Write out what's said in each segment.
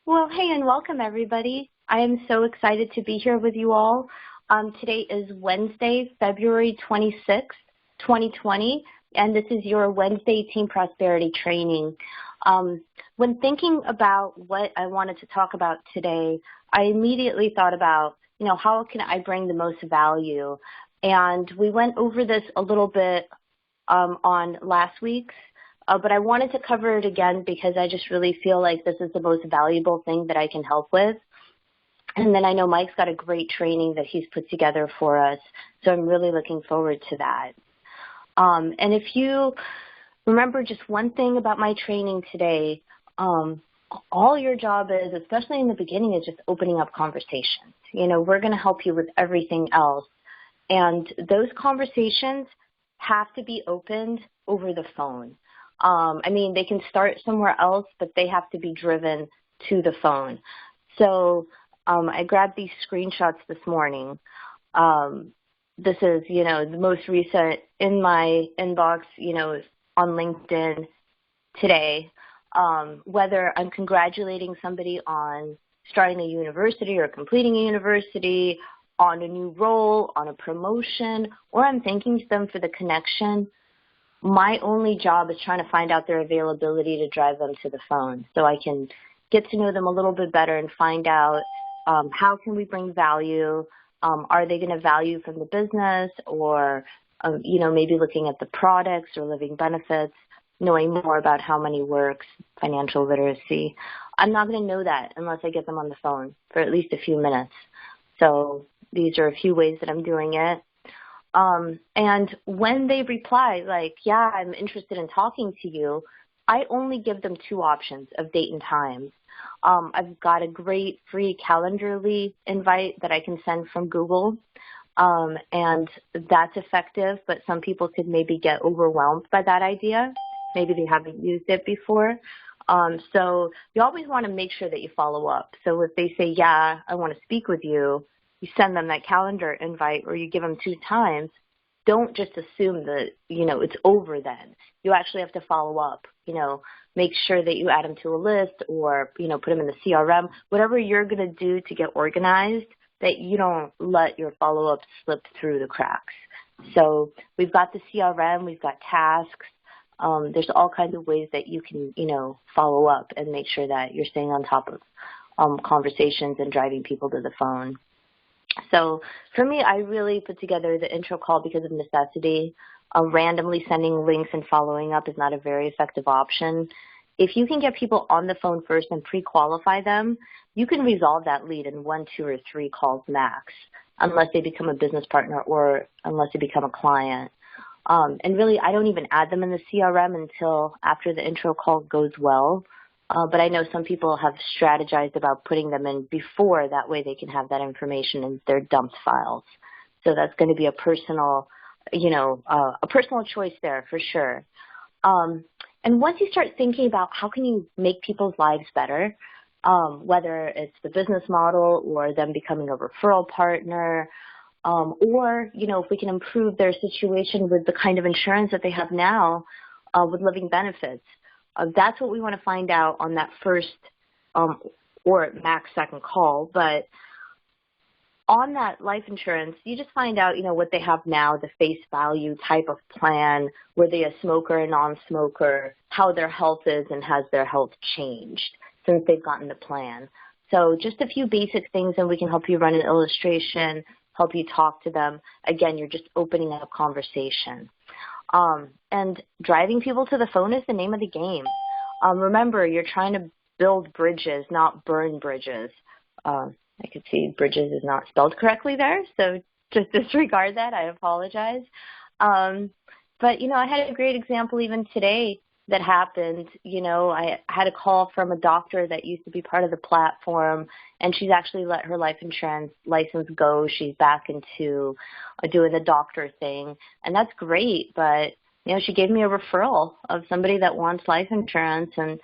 Well, hey, and welcome everybody. I am so excited to be here with you all. Today is Wednesday, February 26th, 2020, and this is your Wednesday Team Prosperity Training. When thinking about what I wanted to talk about today, I immediately thought about, how can I bring the most value? And we went over this a little bit on last week's. But I wanted to cover it again because I just really feel like this is the most valuable thing that I can help with. And then I know Mike's got a great training that he's put together for us, so I'm really looking forward to that. And if you remember just one thing about my training today, all your job is, especially in the beginning, is just opening up conversations. We're going to help you with everything else. And those conversations have to be opened over the phone. They can start somewhere else, but they have to be driven to the phone. So I grabbed these screenshots this morning. This is, the most recent in my inbox, on LinkedIn today. Whether I'm congratulating somebody on starting a university or completing a university, on a new role, on a promotion, or I'm thanking them for the connection, my only job is trying to find out their availability to drive them to the phone so I can get to know them a little bit better and find out how can we bring value. Are they going to value from the business or, maybe looking at the products or living benefits, knowing more about how money works, financial literacy. I'm not going to know that unless I get them on the phone for at least a few minutes. So these are a few ways that I'm doing it. And when they reply, like, yeah, I'm interested in talking to you, I only give them two options of date and time. I've got a great free Calendarly invite that I can send from Google, and that's effective, but some people could maybe get overwhelmed by that idea. Maybe they haven't used it before. So you always want to make sure that you follow up. So if they say, yeah, I want to speak with you, you send them that calendar invite or you give them two times. Don't just assume that, it's over then. You actually have to follow up, make sure that you add them to a list or, put them in the CRM, whatever you're going to do to get organized, that you don't let your follow-up slip through the cracks. So we've got the CRM, we've got tasks. There's all kinds of ways that you can, follow up and make sure that you're staying on top of conversations and driving people to the phone. So for me, I really put together the intro call because of necessity. Randomly sending links and following up is not a very effective option. If you can get people on the phone first and pre-qualify them, you can resolve that lead in 1, 2, or 3 calls max, unless they become a business partner or unless they become a client. And really, I don't even add them in the CRM until after the intro call goes well. But I know some people have strategized about putting them in before. That way they can have that information in their dumped files. So that's going to be a personal, a personal choice there for sure. And once you start thinking about how can you make people's lives better, whether it's the business model or them becoming a referral partner, or, if we can improve their situation with the kind of insurance that they have now with living benefits. That's what we want to find out on that first or max second call. But on that life insurance, you just find out, what they have now, the face value type of plan, were they a smoker, a non-smoker, how their health is, and has their health changed since they've gotten the plan. So just a few basic things, and we can help you run an illustration, help you talk to them. Again, you're just opening up conversation. And driving people to the phone is the name of the game. Remember, you're trying to build bridges, not burn bridges. I could see bridges is not spelled correctly there, so just disregard that. I apologize. But, I had a great example even today that happened. I had a call from a doctor that used to be part of the platform, and she's actually let her life insurance license go. She's back into doing the doctor thing, and that's great. But, she gave me a referral of somebody that wants life insurance, and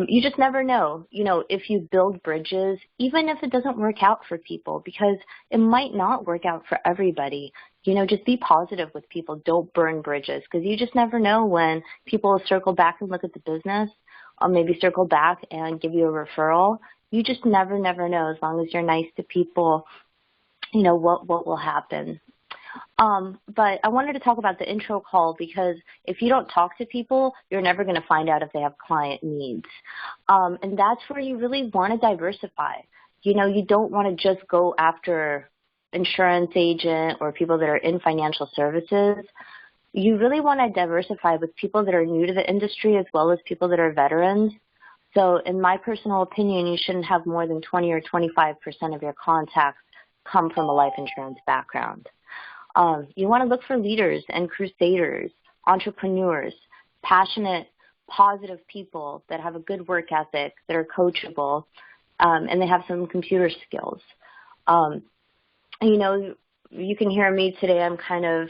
you just never know, if you build bridges, even if it doesn't work out for people, because it might not work out for everybody. Just be positive with people. Don't burn bridges, because you just never know when people will circle back and look at the business, or maybe circle back and give you a referral. you just never know. As long as you're nice to people, you know, what will happen. But I wanted to talk about the intro call because if you don't talk to people, you're never going to find out if they have client needs. And that's where you really want to diversify. You know, you don't want to just go after insurance agent or people that are in financial services. You really want to diversify with people that are new to the industry as well as people that are veterans. So in my personal opinion, you shouldn't have more than 20 or 25% of your contacts come from a life insurance background. You want to look for leaders and crusaders, entrepreneurs, passionate, positive people that have a good work ethic, that are coachable, and they have some computer skills. You know, you can hear me today. I'm kind of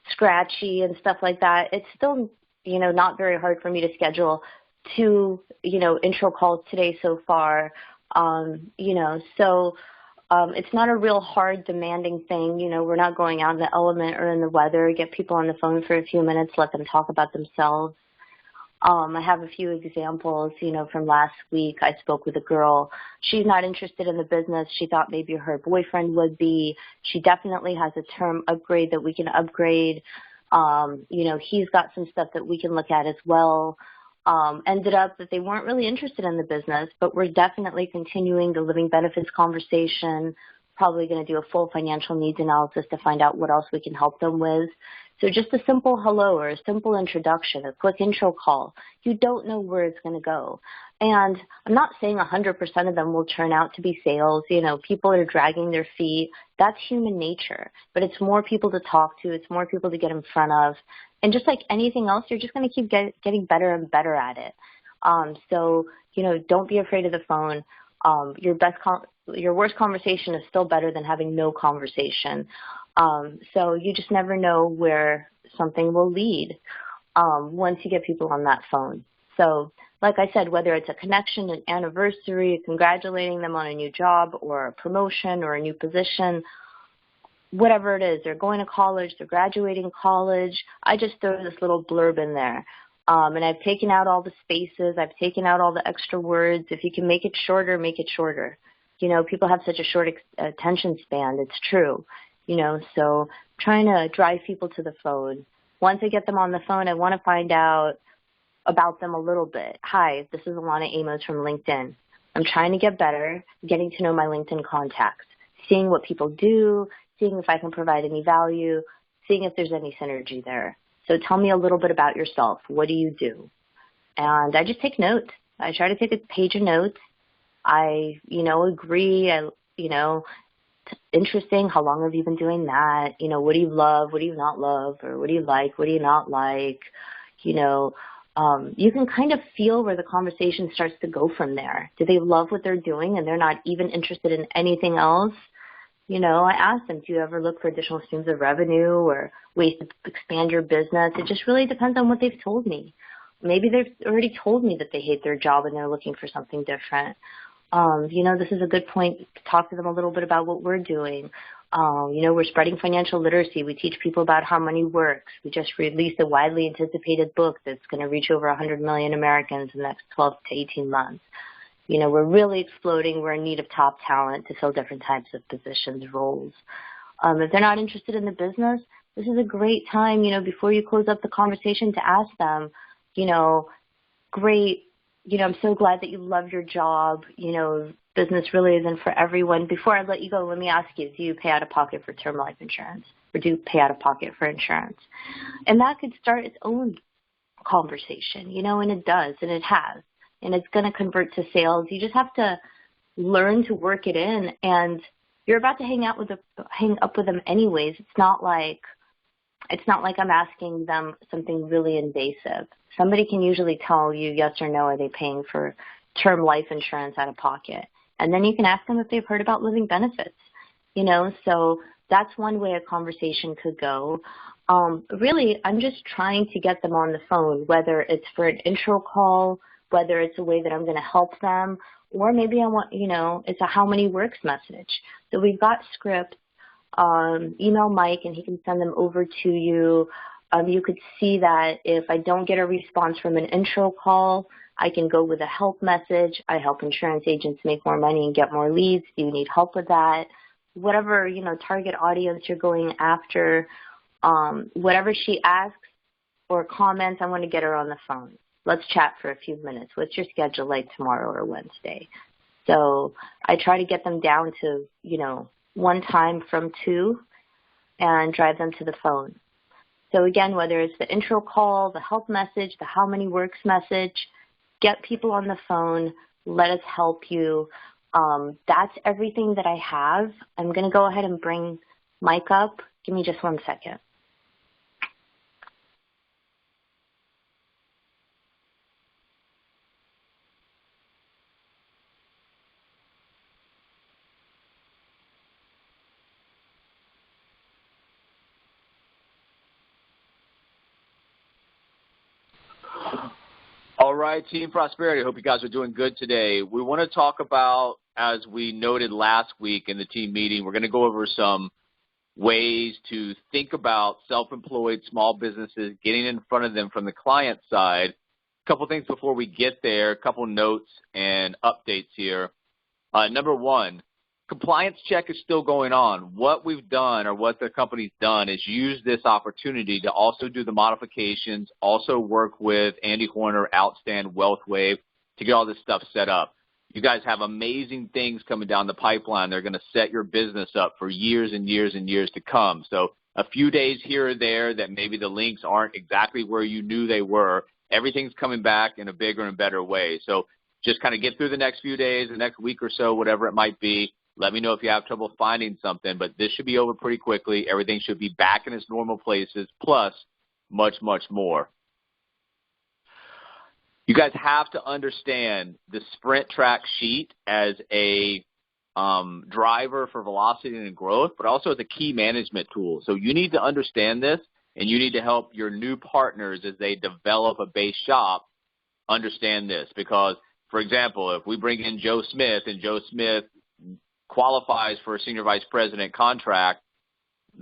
scratchy and stuff like that. It's still, you know, not very hard for me to schedule 2, you know, intro calls today so far. You know, so it's not a real hard, demanding thing. You know, we're not going out in the element or in the weather. Get people on the phone for a few minutes, let them talk about themselves. I have a few examples, you know, from last week. I spoke with a girl. She's not interested in the business. She thought maybe her boyfriend would be. She definitely has a term upgrade that we can upgrade. You know, he's got some stuff that we can look at as well. Ended up that they weren't really interested in the business, but we're definitely continuing the living benefits conversation, probably going to do a full financial needs analysis to find out what else we can help them with. So just a simple hello or a simple introduction, a quick intro call. You don't know where it's going to go. And I'm not saying 100% of them will turn out to be sales. You know, people are dragging their feet. That's human nature. But it's more people to talk to. It's more people to get in front of. And just like anything else, you're just going to keep getting better and better at it. So, you know, don't be afraid of the phone. Your worst conversation is still better than having no conversation. So you just never know where something will lead once you get people on that phone. So like I said, whether it's a connection, an anniversary, congratulating them on a new job or a promotion or a new position, whatever it is, they're going to college, they're graduating college, I just throw this little blurb in there. And I've taken out all the spaces, I've taken out all the extra words. If you can make it shorter, make it shorter. You know, people have such a short attention span, it's true. You know, so trying to drive people to the phone. Once I get them on the phone, I want to find out about them a little bit. Hi, this is Alana Amos from LinkedIn. I'm trying to get better, getting to know my LinkedIn contacts, seeing what people do, seeing if I can provide any value, seeing if there's any synergy there. So tell me a little bit about yourself. What do you do? And I just take notes. I try to take a page of notes. I, you know, agree. You know, interesting. How long have you been doing that? You know, what do you love? What do you not love? Or what do you like? What do you not like? You know, you can kind of feel where the conversation starts to go from there. Do they love what they're doing and they're not even interested in anything else? You know, I asked them, do you ever look for additional streams of revenue or ways to expand your business? It just really depends on what they've told me. Maybe they've already told me that they hate their job and they're looking for something different. You know, this is a good point to talk to them a little bit about what we're doing. You know, we're spreading financial literacy. We teach people about how money works. We just released a widely anticipated book that's going to reach over 100 million Americans in the next 12 to 18 months. You know, we're really exploding. We're in need of top talent to fill different types of positions, roles. If they're not interested in the business, this is a great time, you know, before you close up the conversation to ask them, you know, great, you know, I'm so glad that you love your job. You know, business really isn't for everyone. Before I let you go, let me ask you, do you pay out of pocket for term life insurance or do you pay out of pocket for insurance? And that could start its own conversation, you know, and it does, and it has. And it's going to convert to sales. You just have to learn to work it in, and you're about to hang up with them anyways. It's not like I'm asking them something really invasive. Somebody can usually tell you yes or no, are they paying for term life insurance out of pocket? And then you can ask them if they've heard about living benefits, you know, so that's one way a conversation could go. Really, I'm just trying to get them on the phone, whether it's for an intro call, whether it's a way that I'm going to help them, or maybe I want, you know, it's a how many works message. So we've got scripts. Email Mike and he can send them over to you. You could see that if I don't get a response from an intro call, I can go with a help message. I help insurance agents make more money and get more leads. Do you need help with that? Whatever, target audience you're going after, whatever she asks or comments, I want to get her on the phone. Let's chat for a few minutes. What's your schedule like tomorrow or Wednesday? So I try to get them down to, one time from 2 and drive them to the phone. So again, whether it's the intro call, the help message, the how many works message, get people on the phone, let us help you. That's everything that I have. I'm going to go ahead and bring Mike up. Give me just 1 second. All right, Team Prosperity, I hope you guys are doing good today. We want to talk about, as we noted last week in the team meeting, we're going to go over some ways to think about self-employed small businesses, getting in front of them from the client side. A couple things before we get there, a couple notes and updates here. Number one, compliance check is still going on. What we've done, or what the company's done, is use this opportunity to also do the modifications, also work with Andy Horner, Outstand, WealthWave to get all this stuff set up. You guys have amazing things coming down the pipeline. They're going to set your business up for years and years and years to come. So a few days here or there that maybe the links aren't exactly where you knew they were, everything's coming back in a bigger and better way. So just kind of get through the next few days, the next week or so, whatever it might be. Let me know if you have trouble finding something, but this should be over pretty quickly. Everything should be back in its normal places, plus much, much more. You guys have to understand the sprint track sheet as a driver for velocity and growth, but also as a key management tool. So you need to understand this, and you need to help your new partners as they develop a base shop understand this. Because, for example, if we bring in Joe Smith and Joe Smith qualifies for a senior vice president contract,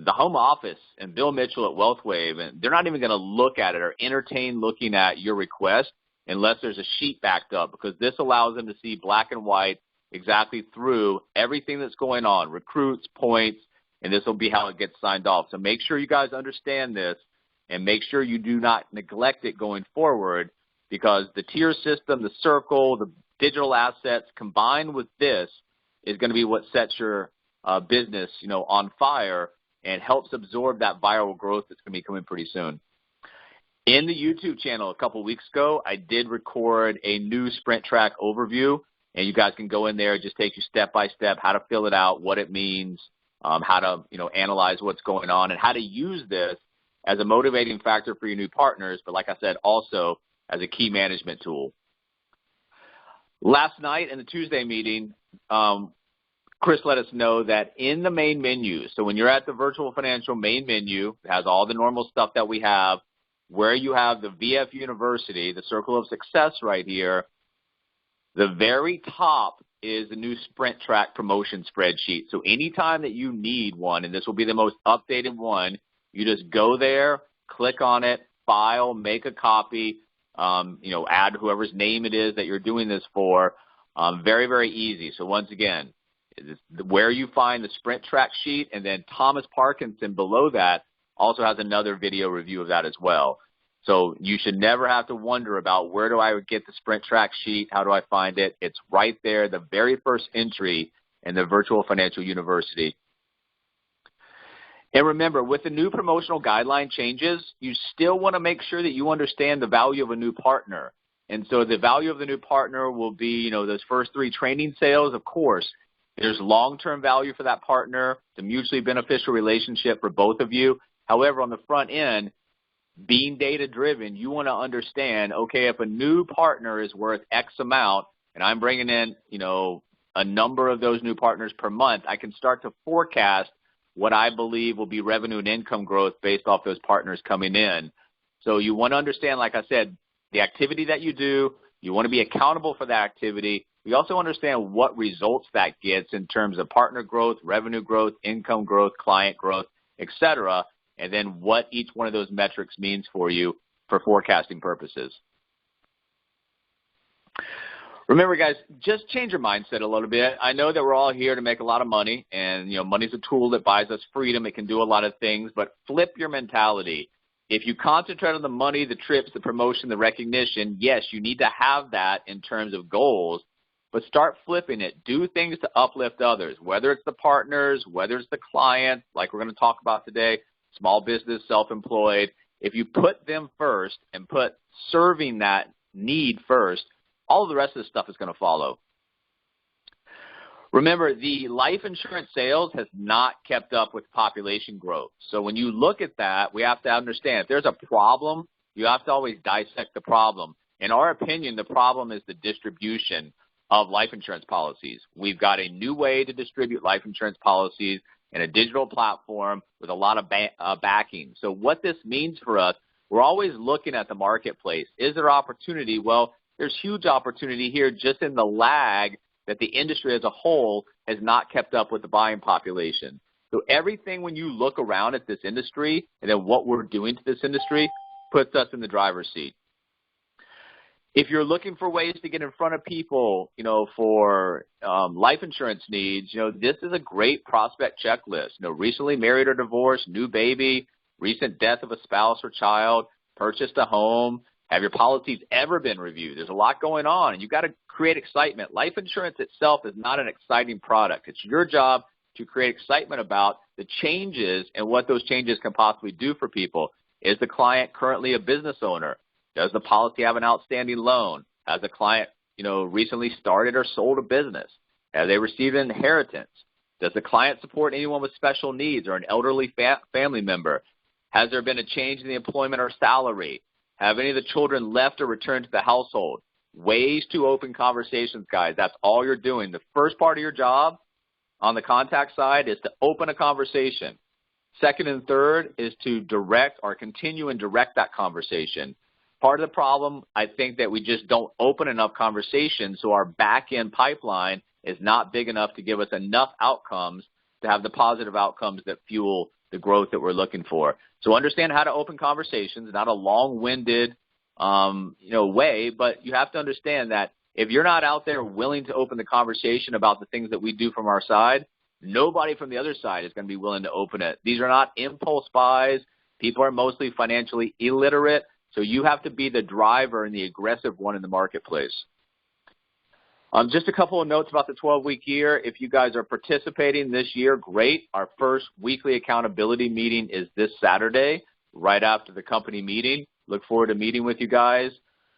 the home office and Bill Mitchell at WealthWave, and they're not even going to look at it or entertain looking at your request unless there's a sheet backed up, because this allows them to see black and white exactly through everything that's going on, recruits, points, and this will be how it gets signed off. So make sure you guys understand this, and make sure you do not neglect it going forward, because the tier system, the circle, the digital assets combined with this is going to be what sets your business, on fire and helps absorb that viral growth that's going to be coming pretty soon. In the YouTube channel a couple weeks ago, I did record a new Sprint Track overview, and you guys can go in there, just take you step by step, how to fill it out, what it means, how to, analyze what's going on, and how to use this as a motivating factor for your new partners, but like I said, also as a key management tool. Last night in the Tuesday meeting, Chris let us know that in the main menu, so when you're at the Virtual Financial main menu, it has all the normal stuff that we have, where you have the VF University, the Circle of Success right here, the very top is the new Sprint Track promotion spreadsheet. So anytime that you need one, and this will be the most updated one, you just go there, click on it, file, make a copy, add whoever's name it is that you're doing this for. Very, very easy. So once again, where you find the Sprint Track sheet, and then Thomas Parkinson below that also has another video review of that as well. So you should never have to wonder about where do I get the Sprint Track sheet, how do I find it? It's right there, the very first entry in the Virtual Financial University. And remember, with the new promotional guideline changes, you still want to make sure that you understand the value of a new partner. And so the value of the new partner will be, those first 3 training sales, of course. There's long-term value for that partner. It's a mutually beneficial relationship for both of you. However, on the front end, being data-driven, you want to understand, okay, if a new partner is worth X amount and I'm bringing in, a number of those new partners per month, I can start to forecast what I believe will be revenue and income growth based off those partners coming in. So you want to understand, like I said, the activity that you do. You want to be accountable for that activity. We also understand what results that gets in terms of partner growth, revenue growth, income growth, client growth, et cetera, and then what each one of those metrics means for you for forecasting purposes. Remember, guys, just change your mindset a little bit. I know that we're all here to make a lot of money, and, money's a tool that buys us freedom. It can do a lot of things, but flip your mentality. If you concentrate on the money, the trips, the promotion, the recognition, yes, you need to have that in terms of goals, but start flipping it. Do things to uplift others, whether it's the partners, whether it's the clients, like we're going to talk about today, small business, self-employed. If you put them first and put serving that need first, all of the rest of the stuff is going to follow. Remember, the life insurance sales has not kept up with population growth. So when you look at that, we have to understand if there's a problem, you have to always dissect the problem. In our opinion, the problem is the distribution of life insurance policies. We've got a new way to distribute life insurance policies in a digital platform with a lot of backing. So what this means for us, we're always looking at the marketplace. Is there opportunity? Well, there's huge opportunity here just in the lag that the industry as a whole has not kept up with the buying population. So everything when you look around at this industry and then what we're doing to this industry puts us in the driver's seat. If you're looking for ways to get in front of people, for life insurance needs, this is a great prospect checklist. Recently married or divorced, new baby, recent death of a spouse or child, purchased a home. Have your policies ever been reviewed? There's a lot going on, and you've got to create excitement. Life insurance itself is not an exciting product. It's your job to create excitement about the changes and what those changes can possibly do for people. Is the client currently a business owner? Does the policy have an outstanding loan? Has the client, recently started or sold a business? Have they received an inheritance? Does the client support anyone with special needs or an elderly family member? Has there been a change in the employment or salary? Have any of the children left or returned to the household? Ways to open conversations, guys. That's all you're doing. The first part of your job on the contact side is to open a conversation. Second and third is to direct or continue and direct that conversation. Part of the problem, I think, that we just don't open enough conversations, so our back-end pipeline is not big enough to give us enough outcomes to have the positive outcomes that fuel the growth that we're looking for. So understand how to open conversations, not a long-winded, way, but you have to understand that if you're not out there willing to open the conversation about the things that we do from our side, nobody from the other side is going to be willing to open it. These are not impulse buys. People are mostly financially illiterate, so you have to be the driver and the aggressive one in the marketplace. Just a couple of notes about the 12-week year. If you guys are participating this year, great. Our first weekly accountability meeting is this Saturday, right after the company meeting. Look forward to meeting with you guys.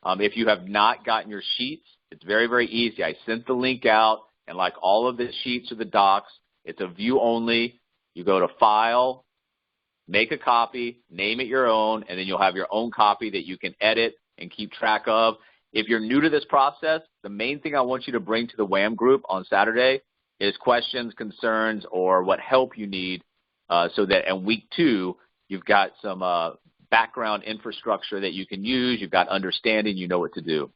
If you have not gotten your sheets, it's very, very easy. I sent the link out, and like all of the sheets or the docs, it's a view only. You go to File, make a copy, name it your own, and then you'll have your own copy that you can edit and keep track of. If you're new to this process, the main thing I want you to bring to the WHAM group on Saturday is questions, concerns, or what help you need so that in week 2, you've got some background infrastructure that you can use. You've got understanding. You know what to do.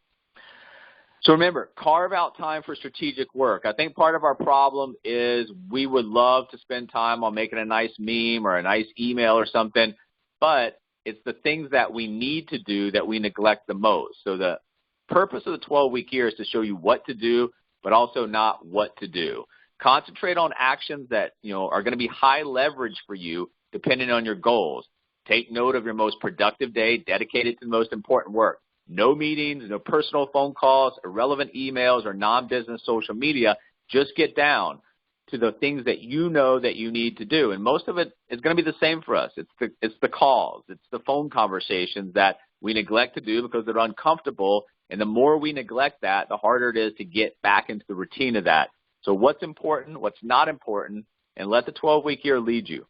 So remember, carve out time for strategic work. I think part of our problem is we would love to spend time on making a nice meme or a nice email or something, but it's the things that we need to do that we neglect the most. So the purpose of the 12-week year is to show you what to do, but also not what to do. Concentrate on actions that are going to be high leverage for you depending on your goals. Take note of your most productive day, dedicated to the most important work. No meetings, no personal phone calls, irrelevant emails, or non-business social media. Just get down to the things that you know that you need to do. And most of it is going to be the same for us. It's the calls. It's the phone conversations that we neglect to do because they're uncomfortable. And the more we neglect that, the harder it is to get back into the routine of that. So what's important, what's not important, and let the 12-week year lead you.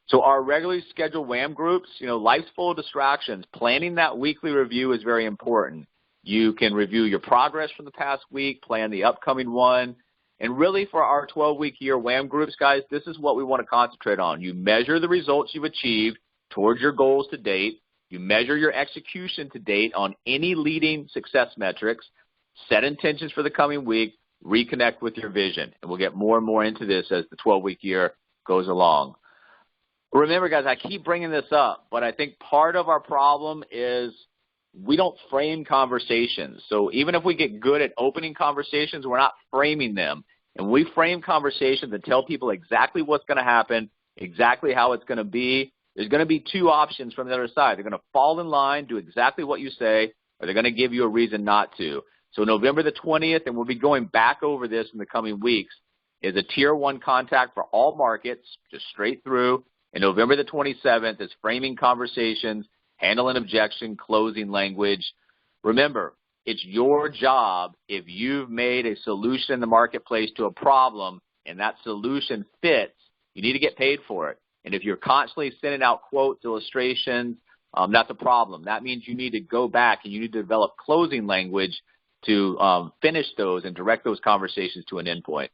So our regularly scheduled WHAM groups, life's full of distractions. Planning that weekly review is very important. You can review your progress from the past week, plan the upcoming one. And really for our 12-week year WHAM groups, guys, this is what we want to concentrate on. You measure the results you've achieved towards your goals to date. You measure your execution to date on any leading success metrics, set intentions for the coming week, reconnect with your vision. And we'll get more and more into this as the 12-week year goes along. Remember, guys, I keep bringing this up, but I think part of our problem is we don't frame conversations. So even if we get good at opening conversations, we're not framing them. And we frame conversations and tell people exactly what's going to happen, exactly how it's going to be. There's going to be two options from the other side. They're going to fall in line, do exactly what you say, or they're going to give you a reason not to. So November the 20th, and we'll be going back over this in the coming weeks, is a Tier 1 contact for all markets, just straight through. And November the 27th is framing conversations, handle an objection, closing language. Remember, it's your job if you've made a solution in the marketplace to a problem and that solution fits, you need to get paid for it. And if you're constantly sending out quotes, illustrations, that's a problem. That means you need to go back and you need to develop closing language to finish those and direct those conversations to an endpoint.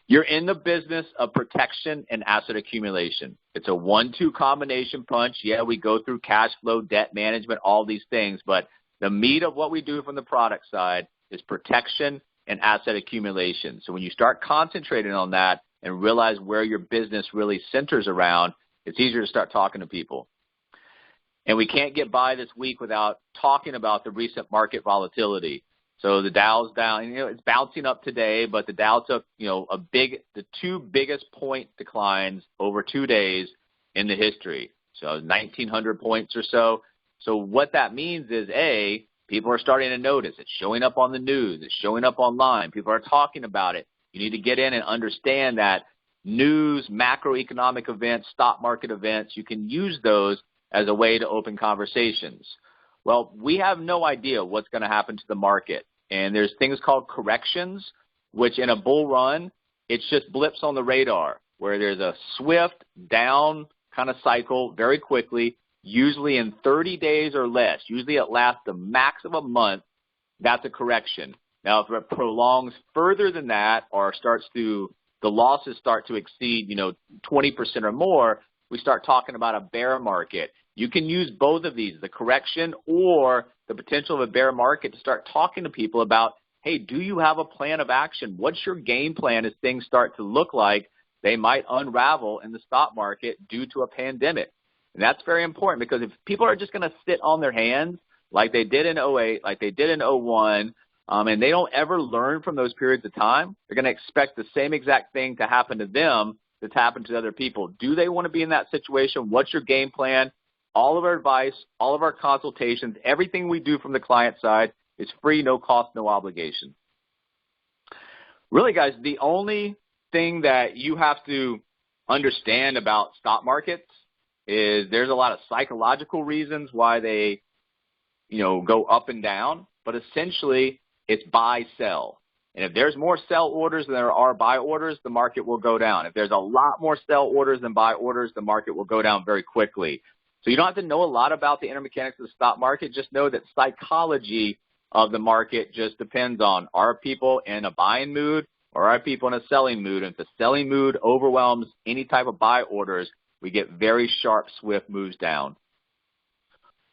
You're in the business of protection and asset accumulation. It's a 1-2 combination punch. Yeah, we go through cash flow, debt management, all these things, but the meat of what we do from the product side is protection and asset accumulation. So when you start concentrating on that and realize where your business really centers around, it's easier to start talking to people. And we can't get by this week without talking about the recent market volatility. So the Dow's down, it's bouncing up today, but the Dow took, the two biggest point declines over 2 days in the history. So 1,900 points or so. So what that means is, A, people are starting to notice. It's showing up on the news. It's showing up online. People are talking about it. You need to get in and understand that news, macroeconomic events, stock market events, you can use those as a way to open conversations. Well, we have no idea what's going to happen to the market. And there's things called corrections, which in a bull run, it's just blips on the radar, where there's a swift down kind of cycle very quickly, usually in 30 days or less. Usually it lasts the max of a month. That's a correction. Now, if it prolongs further than that or the losses start to exceed, 20% or more, we start talking about a bear market. You can use both of these, the correction or the potential of a bear market, to start talking to people about, hey, do you have a plan of action? What's your game plan as things start to look like they might unravel in the stock market due to a pandemic? And that's very important, because if people are just going to sit on their hands like they did in 08, like they did in 01, and they don't ever learn from those periods of time, they're going to expect the same exact thing to happen to them that's happened to other people. Do they want to be in that situation? What's your game plan? All of our advice, all of our consultations, everything we do from the client side is free, no cost, no obligation. Really, guys, the only thing that you have to understand about stock markets is there's a lot of psychological reasons why they, go up and down, but essentially it's buy, sell. And if there's more sell orders than there are buy orders, the market will go down. If there's a lot more sell orders than buy orders, the market will go down very quickly. So you don't have to know a lot about the inner mechanics of the stock market. Just know that psychology of the market just depends on, are people in a buying mood or are people in a selling mood? And if the selling mood overwhelms any type of buy orders, we get very sharp, swift moves down.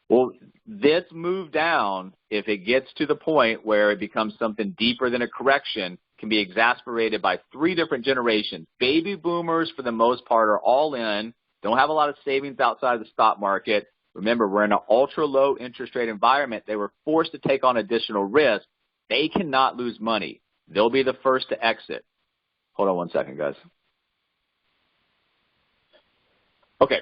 Well, this move down, if it gets to the point where it becomes something deeper than a correction, can be exacerbated by 3 different generations. Baby boomers, for the most part, are all in, don't have a lot of savings outside of the stock market. Remember, we're in an ultra-low interest rate environment. They were forced to take on additional risk. They cannot lose money. They'll be the first to exit. Hold on one second, guys. Okay.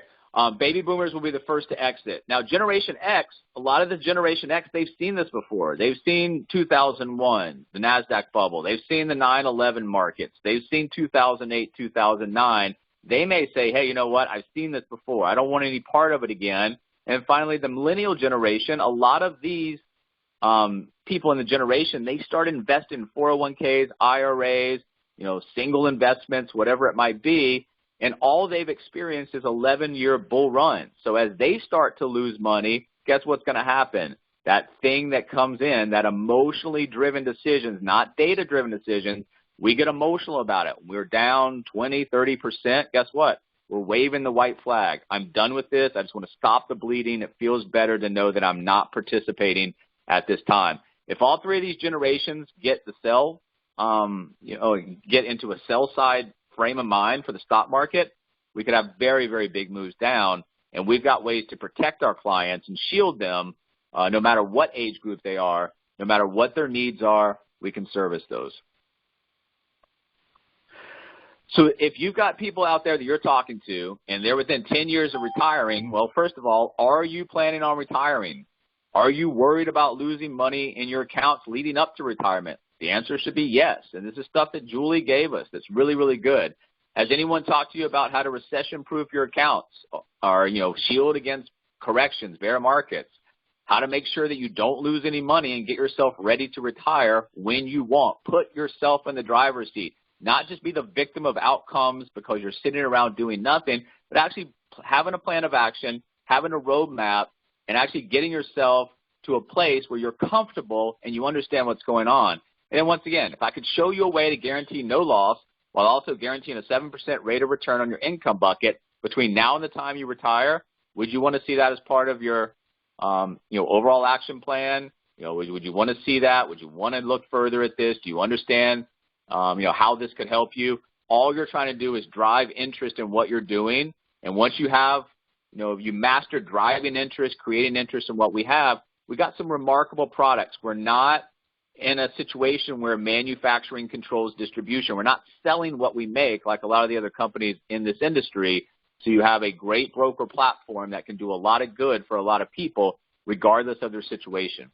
Baby boomers will be the first to exit. Now, Generation X, a lot of the Generation X, they've seen this before. They've seen 2001, the NASDAQ bubble. They've seen the 9/11 markets. They've seen 2008, 2009. They may say, hey, you know what? I've seen this before. I don't want any part of it again. And finally, the millennial generation, a lot of these people in the generation, they start investing in 401ks, IRAs, single investments, whatever it might be. And all they've experienced is 11-year bull run. So as they start to lose money, guess what's going to happen? That thing that comes in, that emotionally driven decisions, not data-driven decisions, we get emotional about it. We're down 20, 30%. Guess what? We're waving the white flag. I'm done with this. I just want to stop the bleeding. It feels better to know that I'm not participating at this time. If all 3 of these generations get the sell, get into a sell side frame of mind for the stock market, we could have very, very big moves down. And we've got ways to protect our clients and shield them no matter what age group they are, no matter what their needs are, we can service those. So if you've got people out there that you're talking to and they're within 10 years of retiring, well, first of all, are you planning on retiring? Are you worried about losing money in your accounts leading up to retirement? The answer should be yes. And this is stuff that Julie gave us that's really, really good. Has anyone talked to you about how to recession-proof your accounts or, shield against corrections, bear markets? How to make sure that you don't lose any money and get yourself ready to retire when you want. Put yourself in the driver's seat. Not just be the victim of outcomes because you're sitting around doing nothing, but actually having a plan of action, having a roadmap, and actually getting yourself to a place where you're comfortable and you understand what's going on. And then once again, if I could show you a way to guarantee no loss while also guaranteeing a 7% rate of return on your income bucket between now and the time you retire, would you want to see that as part of your overall action plan? Would you want to see that? Would you want to look further at this? Do you understand how this could help you? All you're trying to do is drive interest in what you're doing. And once you have, you master driving interest, creating interest in what we have, we got some remarkable products. We're not in a situation where manufacturing controls distribution. We're not selling what we make like a lot of the other companies in this industry. So you have a great broker platform that can do a lot of good for a lot of people regardless of their situation.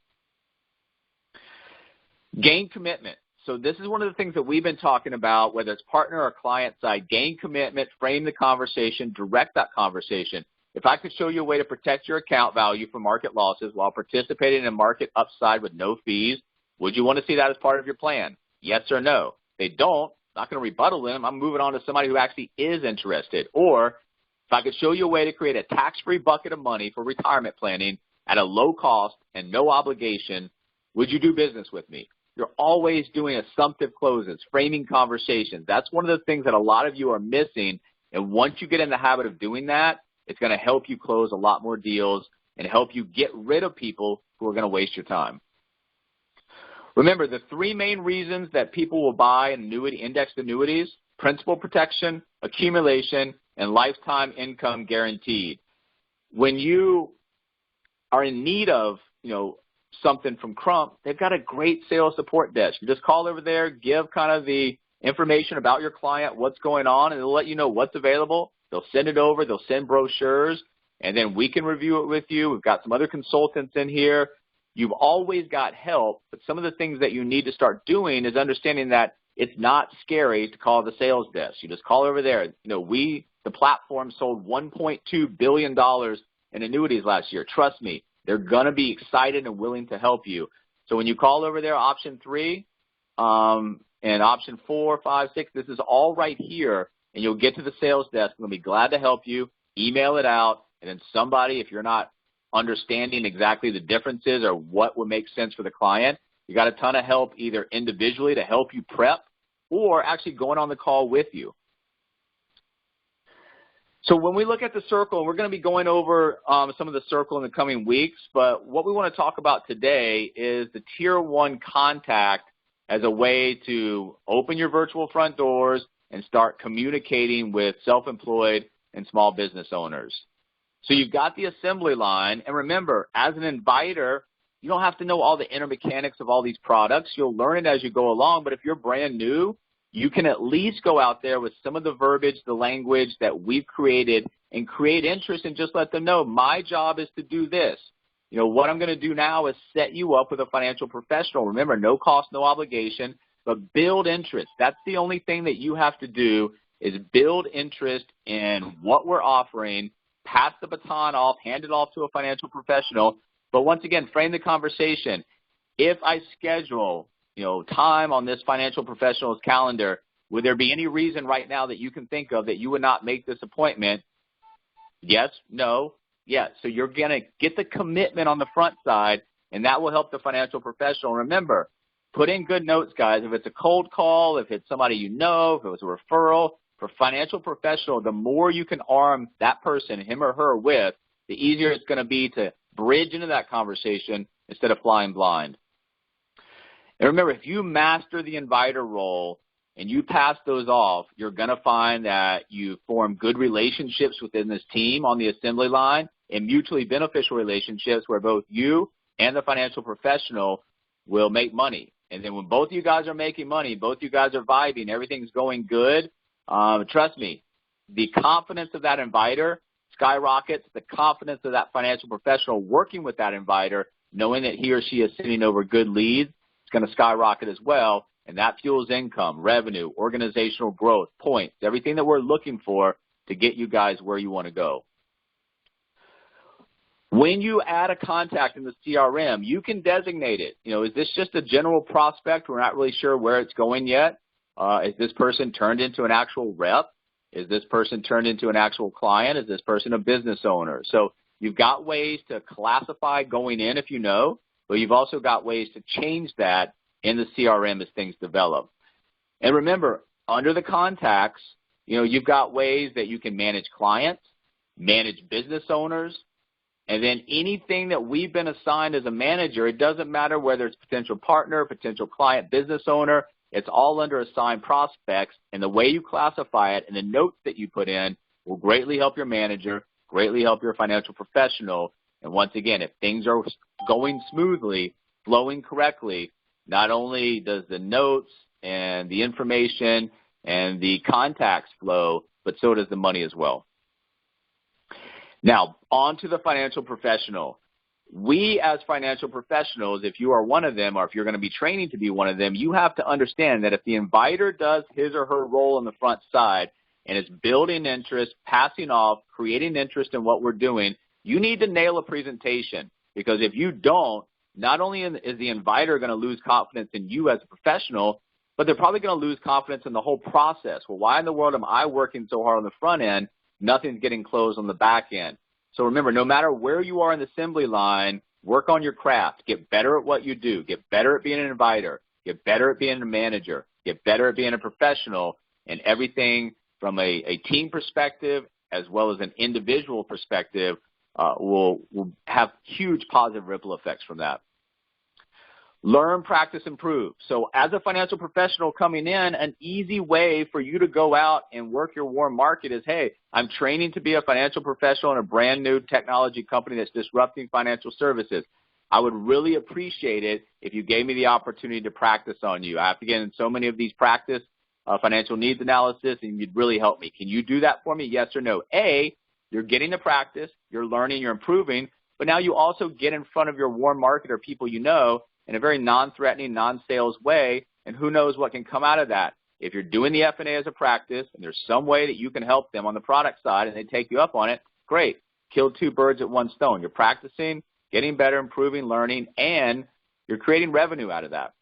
Gain commitment. So this is one of the things that we've been talking about, whether it's partner or client side. Gain commitment, frame the conversation, direct that conversation. If I could show you a way to protect your account value from market losses while participating in market upside with no fees, would you want to see that as part of your plan? Yes or no? If they don't, I'm not going to rebuttal them. I'm moving on to somebody who actually is interested. Or if I could show you a way to create a tax-free bucket of money for retirement planning at a low cost and no obligation, would you do business with me? You're always doing assumptive closes, framing conversations. That's one of the things that a lot of you are missing. And once you get in the habit of doing that, it's going to help you close a lot more deals and help you get rid of people who are going to waste your time. Remember, the three main reasons that people will buy indexed annuities: principal protection, accumulation, and lifetime income guaranteed. When you are in need of, something from Crump, they've got a great sales support desk. You just call over there, give kind of the information about your client, what's going on, and they'll let you know what's available. They'll send it over. They'll send brochures, and then we can review it with you. We've got some other consultants in here. You've always got help, but some of the things that you need to start doing is understanding that it's not scary to call the sales desk. You just call over there. The platform sold $1.2 billion in annuities last year. Trust me, they're going to be excited and willing to help you. So when you call over there, option 3 and option 4, 5, 6, this is all right here, and you'll get to the sales desk. We'll be glad to help you. Email it out, and then somebody, if you're not understanding exactly the differences or what would make sense for the client, you got a ton of help either individually to help you prep or actually going on the call with you. So when we look at the circle, and we're going to be going over some of the circle in the coming weeks, but what we want to talk about today is the Tier 1 contact as a way to open your virtual front doors and start communicating with self-employed and small business owners. So you've got the assembly line, and remember, as an inviter, you don't have to know all the inner mechanics of all these products. You'll learn it as you go along, but if you're brand new, you can at least go out there with some of the verbiage, the language that we've created, and create interest and just let them know, my job is to do this. What I'm going to do now is set you up with a financial professional. Remember, no cost, no obligation, but build interest. That's the only thing that you have to do is build interest in what we're offering, pass the baton off, hand it off to a financial professional. But once again, frame the conversation. If I schedule time on this financial professional's calendar, would there be any reason right now that you can think of that you would not make this appointment? Yes, no, yes. So you're going to get the commitment on the front side, and that will help the financial professional. Remember, put in good notes, guys. If it's a cold call, if it's somebody you know, if it was a referral, for financial professional, the more you can arm that person, him or her, with, the easier it's going to be to bridge into that conversation instead of flying blind. And remember, if you master the inviter role and you pass those off, you're going to find that you form good relationships within this team on the assembly line and mutually beneficial relationships where both you and the financial professional will make money. And then when both of you guys are making money, both of you guys are vibing, everything's going good, trust me, the confidence of that inviter skyrockets. The confidence of that financial professional working with that inviter, knowing that he or she is sending over good leads, it's going to skyrocket as well. And that fuels income, revenue, organizational growth, points, everything that we're looking for to get you guys where you want to go. When you add a contact in the CRM, you can designate it. Is this just a general prospect? We're not really sure where it's going yet. Is this person turned into an actual rep? Is this person turned into an actual client? Is this person a business owner? So you've got ways to classify going in if you know, but you've also got ways to change that in the CRM as things develop. And remember, under the contacts, you've got ways that you can manage clients, manage business owners, and then anything that we've been assigned as a manager, it doesn't matter whether it's potential partner, potential client, business owner, it's all under assigned prospects, and the way you classify it and the notes that you put in will greatly help your manager, greatly help your financial professional. And once again, if things are going smoothly, flowing correctly, not only does the notes and the information and the contacts flow, but so does the money as well. Now, on to the financial professional. We as financial professionals, if you are one of them or if you're going to be training to be one of them, you have to understand that if the inviter does his or her role on the front side and is building interest, passing off, creating interest in what we're doing, you need to nail a presentation, because if you don't, not only is the inviter going to lose confidence in you as a professional, but they're probably going to lose confidence in the whole process. Well, why in the world am I working so hard on the front end? Nothing's getting closed on the back end. So remember, no matter where you are in the assembly line, work on your craft. Get better at what you do. Get better at being an inviter. Get better at being a manager. Get better at being a professional. And everything from a team perspective as well as an individual perspective will have huge positive ripple effects from that. Learn, practice, improve. So as a financial professional coming in, an easy way for you to go out and work your warm market is, hey, I'm training to be a financial professional in a brand new technology company that's disrupting financial services. I would really appreciate it if you gave me the opportunity to practice on you. I have to get in so many of these practice financial needs analysis, and you'd really help me. Can you do that for me? Yes or no? A, you're getting to practice, you're learning, you're improving, but now you also get in front of your warm market or people you know in a very non-threatening, non-sales way, and who knows what can come out of that. If you're doing the F&A as a practice and there's some way that you can help them on the product side and they take you up on it, great. Kill two birds at one stone. You're practicing, getting better, improving, learning, and you're creating revenue out of that.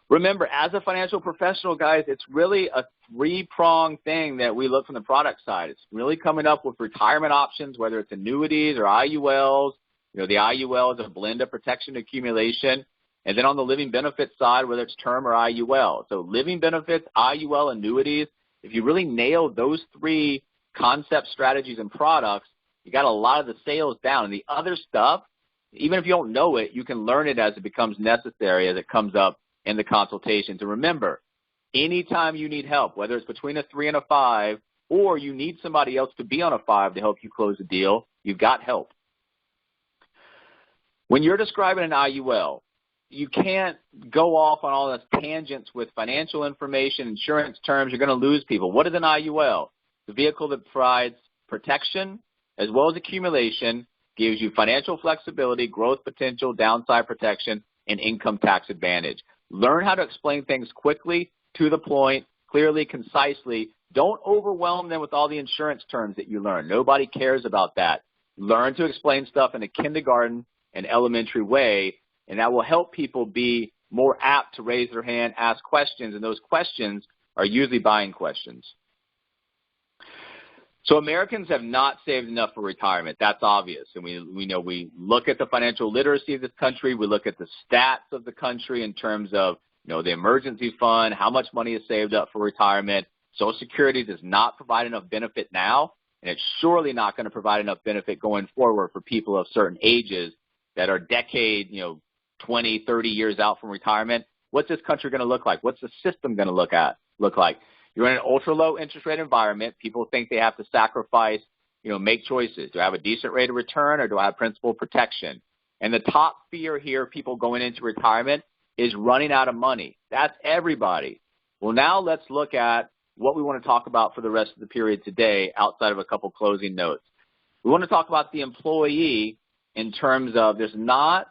Remember, as a financial professional, guys, it's really a three-pronged thing that we look from the product side. It's really coming up with retirement options, whether it's annuities or IULs. The IUL is a blend of protection accumulation. And then on the living benefits side, whether it's term or IUL. So living benefits, IUL, annuities, if you really nail those three concept strategies and products, you got a lot of the sales down. And the other stuff, even if you don't know it, you can learn it as it becomes necessary, as it comes up in the consultations. And remember, anytime you need help, whether it's between a 3 and a 5, or you need somebody else to be on a 5 to help you close a deal, you've got help. When you're describing an IUL, you can't go off on all those tangents with financial information, insurance terms. You're going to lose people. What is an IUL? The vehicle that provides protection as well as accumulation, gives you financial flexibility, growth potential, downside protection, and income tax advantage. Learn how to explain things quickly, to the point, clearly, concisely. Don't overwhelm them with all the insurance terms that you learn. Nobody cares about that. Learn to explain stuff in a kindergarten and elementary way, and that will help people be more apt to raise their hand, ask questions, and those questions are usually buying questions. So Americans have not saved enough for retirement. That's obvious. And we know we look at the financial literacy of this country. We look at the stats of the country in terms of, the emergency fund, how much money is saved up for retirement. Social Security does not provide enough benefit now, and it's surely not going to provide enough benefit going forward for people of certain ages that are decade, 20, 30 years out from retirement. What's this country going to look like? What's the system going to look like? You're in an ultra-low interest rate environment. People think they have to sacrifice, make choices. Do I have a decent rate of return or do I have principal protection? And the top fear here, people going into retirement, is running out of money. That's everybody. Well, now let's look at what we want to talk about for the rest of the period today outside of a couple closing notes. We want to talk about the employee in terms of there's not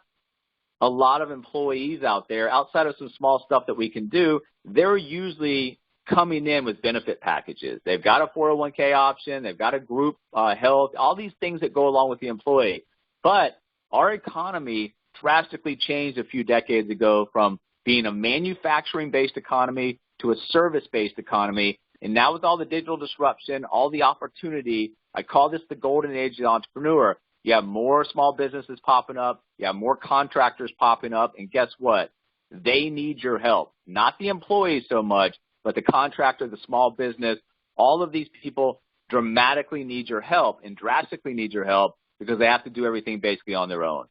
a lot of employees out there outside of some small stuff that we can do. They're usually coming in with benefit packages. They've got a 401k option. They've got a group health, all these things that go along with the employee. But our economy drastically changed a few decades ago from being a manufacturing-based economy to a service-based economy. And now with all the digital disruption, all the opportunity, I call this the golden age of the entrepreneur. You have more small businesses popping up. You have more contractors popping up. And guess what? They need your help. Not the employees so much, but the contractor, the small business. All of these people dramatically need your help and drastically need your help because they have to do everything basically on their own.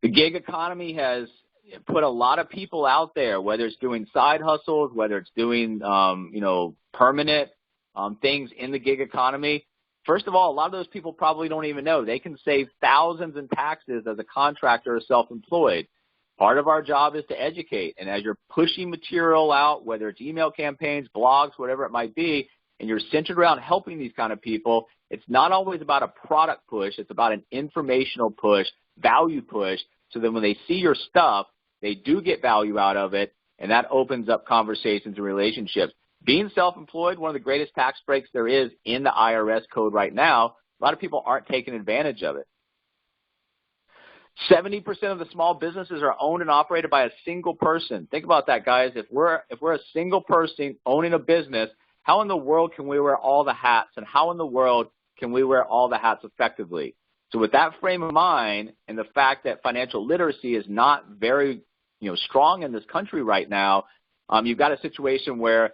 The gig economy has put a lot of people out there, whether it's doing side hustles, whether it's doing, permanent things in the gig economy. First of all, a lot of those people probably don't even know. They can save thousands in taxes as a contractor or self-employed. Part of our job is to educate. And as you're pushing material out, whether it's email campaigns, blogs, whatever it might be, and you're centered around helping these kind of people, it's not always about a product push. It's about an informational push, value push, so that when they see your stuff, they do get value out of it, and that opens up conversations and relationships. Being self-employed, one of the greatest tax breaks there is in the IRS code right now. A lot of people aren't taking advantage of it. 70% of the small businesses are owned and operated by a single person. Think about that, guys. If we're a single person owning a business, how in the world can we wear all the hats, and how in the world can we wear all the hats effectively? So with that frame of mind and the fact that financial literacy is not very strong in this country right now, you've got a situation where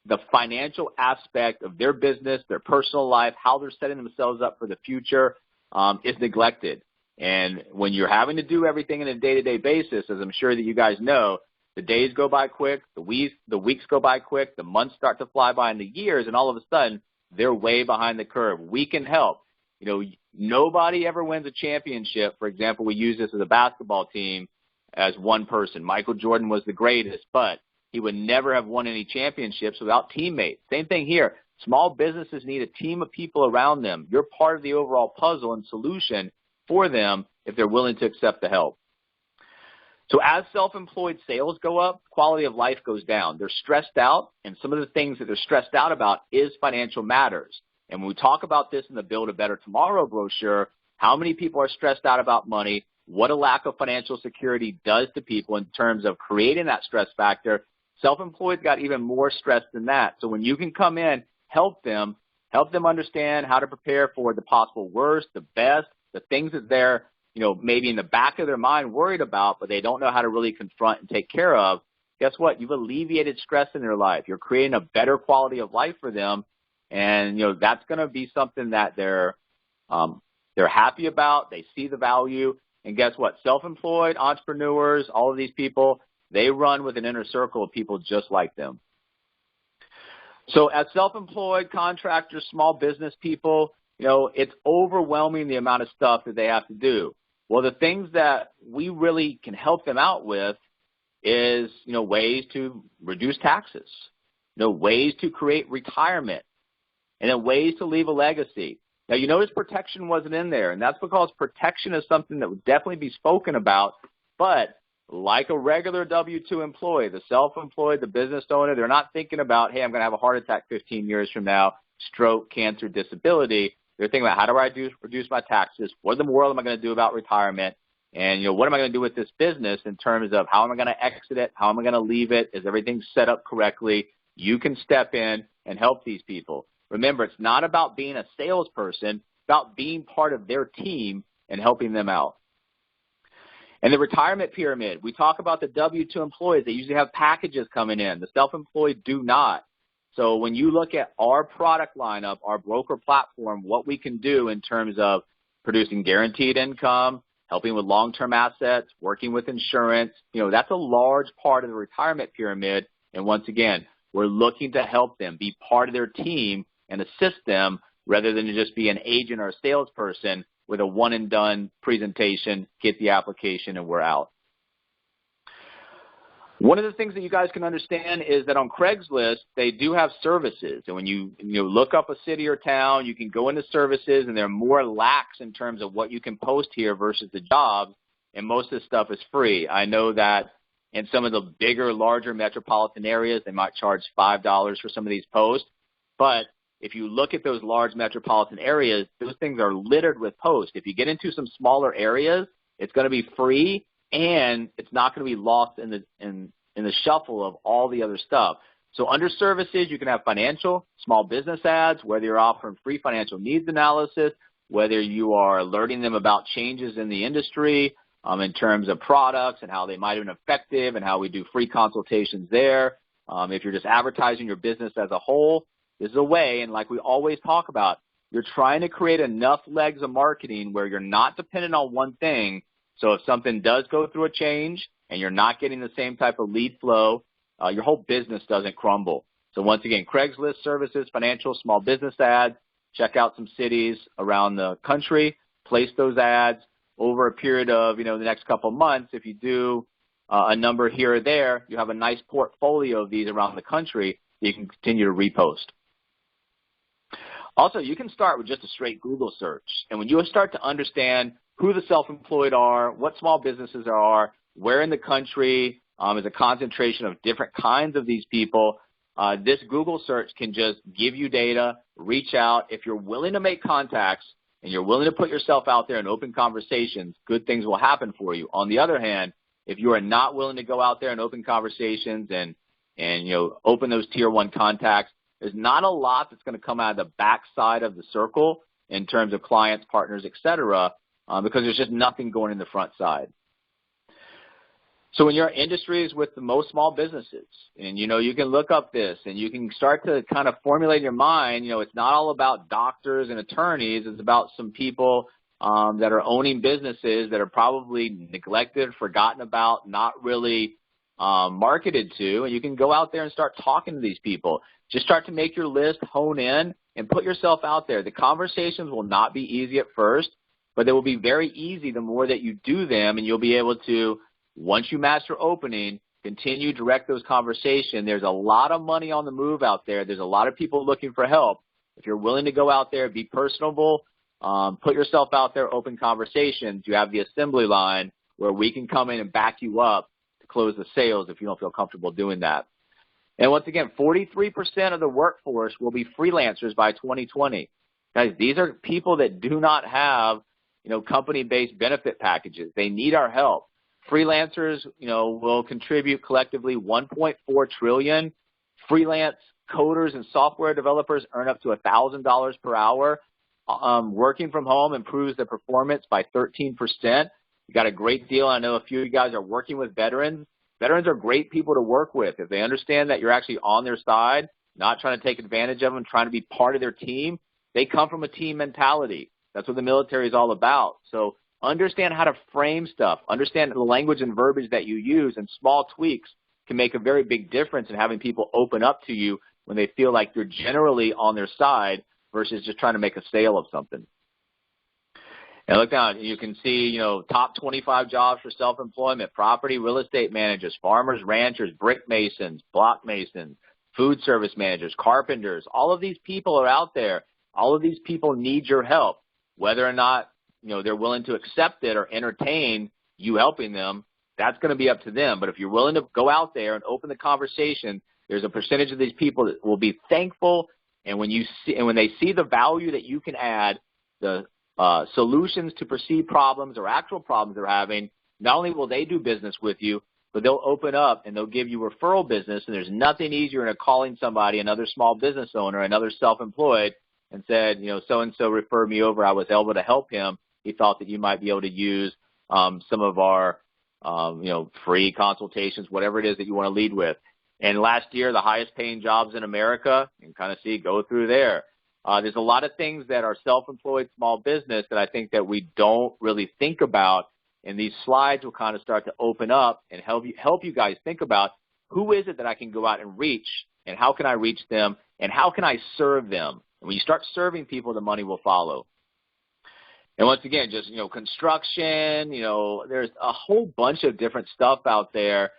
the financial aspect of their business, their personal life, how they're setting themselves up for the future is neglected. And when you're having to do everything on a day-to-day basis, as I'm sure that you guys know, the days go by quick, the weeks go by quick, the months start to fly by, and the years, and all of a sudden, they're way behind the curve. We can help. Nobody ever wins a championship. For example, we use this as a basketball team as one person. Michael Jordan was the greatest, but he would never have won any championships without teammates. Same thing here. Small businesses need a team of people around them. You're part of the overall puzzle and solution for them if they're willing to accept the help. So as self-employed sales go up, quality of life goes down. They're stressed out, and some of the things that they're stressed out about is financial matters. And when we talk about this in the Build a Better Tomorrow brochure, how many people are stressed out about money, what a lack of financial security does to people in terms of creating that stress factor, self-employed got even more stress than that. So when you can come in, help them understand how to prepare for the possible worst, the best, the things that they're, maybe in the back of their mind worried about, but they don't know how to really confront and take care of. Guess what? You've alleviated stress in their life. You're creating a better quality of life for them. And, that's going to be something that they're happy about. They see the value. And guess what? Self-employed, entrepreneurs, all of these people, they run with an inner circle of people just like them. So as self-employed contractors, small business people, it's overwhelming the amount of stuff that they have to do. Well, the things that we really can help them out with is, ways to reduce taxes, ways to create retirement, and then ways to leave a legacy. Now, you notice protection wasn't in there, and that's because protection is something that would definitely be spoken about, but like a regular W-2 employee, the self-employed, the business owner, they're not thinking about, hey, I'm going to have a heart attack 15 years from now, stroke, cancer, disability. They're thinking about, how do I reduce my taxes? What in the world am I going to do about retirement? And, what am I going to do with this business in terms of how am I going to exit it? How am I going to leave it? Is everything set up correctly? You can step in and help these people. Remember, it's not about being a salesperson. It's about being part of their team and helping them out. And the retirement pyramid, we talk about the W-2 employees. They usually have packages coming in. The self-employed do not. So when you look at our product lineup, our broker platform, what we can do in terms of producing guaranteed income, helping with long-term assets, working with insurance, that's a large part of the retirement pyramid. And once again, we're looking to help them be part of their team and assist them rather than just be an agent or a salesperson with a one-and-done presentation, get the application, and we're out. One of the things that you guys can understand is that on Craigslist, they do have services. And when you look up a city or town, you can go into services, and they're more lax in terms of what you can post here versus the jobs, and most of the stuff is free. I know that in some of the bigger, larger metropolitan areas, they might charge $5 for some of these posts. But if you look at those large metropolitan areas, those things are littered with posts. If you get into some smaller areas, it's going to be free, and it's not going to be lost in the shuffle of all the other stuff. So under services, you can have financial, small business ads, whether you're offering free financial needs analysis, whether you are alerting them about changes in the industry in terms of products and how they might have been effective and how we do free consultations there. If you're just advertising your business as a whole, this is a way, and like we always talk about, you're trying to create enough legs of marketing where you're not dependent on one thing. So if something does go through a change and you're not getting the same type of lead flow, your whole business doesn't crumble. So once again, Craigslist, services, financial, small business ads, check out some cities around the country, place those ads over a period of, the next couple of months. If you do a number here or there, you have a nice portfolio of these around the country that you can continue to repost. Also, you can start with just a straight Google search. And when you start to understand who the self-employed are, what small businesses there are, where in the country is a concentration of different kinds of these people, this Google search can just give you data, reach out. If you're willing to make contacts and you're willing to put yourself out there in open conversations, good things will happen for you. On the other hand, if you are not willing to go out there in open conversations and open those tier one contacts, there's not a lot that's going to come out of the backside of the circle in terms of clients, partners, et cetera, because there's just nothing going in the front side. So in your industries with the most small businesses, and you can look up this and you can start to kind of formulate in your mind, it's not all about doctors and attorneys. It's about some people that are owning businesses that are probably neglected, forgotten about, not really marketed to, and you can go out there and start talking to these people. Just start to make your list, hone in, and put yourself out there. The conversations will not be easy at first, but they will be very easy the more that you do them, and you'll be able to, once you master opening, continue to direct those conversations. There's a lot of money on the move out there. There's a lot of people looking for help. If you're willing to go out there, be personable, put yourself out there, open conversations, you have the assembly line where we can come in and back you up to close the sales if you don't feel comfortable doing that. And once again, 43% of the workforce will be freelancers by 2020. Guys, these are people that do not have, company-based benefit packages. They need our help. Freelancers, will contribute collectively $1.4 trillion. Freelance coders and software developers earn up to $1,000 per hour. Working from home improves their performance by 13%. You got a great deal. I know a few of you guys are working with veterans. Veterans are great people to work with. If they understand that you're actually on their side, not trying to take advantage of them, trying to be part of their team, they come from a team mentality. That's what the military is all about. So understand how to frame stuff. Understand the language and verbiage that you use, and small tweaks can make a very big difference in having people open up to you when they feel like you're generally on their side versus just trying to make a sale of something. And look down, you can see, top 25 jobs for self-employment: property, real estate managers, farmers, ranchers, brick masons, block masons, food service managers, carpenters. All of these people are out there. All of these people need your help. Whether or not, they're willing to accept it or entertain you helping them, that's going to be up to them. But if you're willing to go out there and open the conversation, there's a percentage of these people that will be thankful. And when they see the value that you can add, the solutions to perceived problems or actual problems they're having, not only will they do business with you, but they'll open up and they'll give you referral business. And there's nothing easier than calling somebody, another small business owner, another self-employed, and said, so-and-so referred me over. I was able to help him. He thought that you might be able to use some of our, free consultations, whatever it is that you want to lead with. And last year, the highest paying jobs in America, you can kind of go through there. There's a lot of things that are self-employed small business that I think that we don't really think about, and these slides will kind of start to open up and help you guys think about who is it that I can go out and reach, and how can I reach them, and how can I serve them. And when you start serving people, the money will follow. And once again, just, construction, there's a whole bunch of different stuff out there,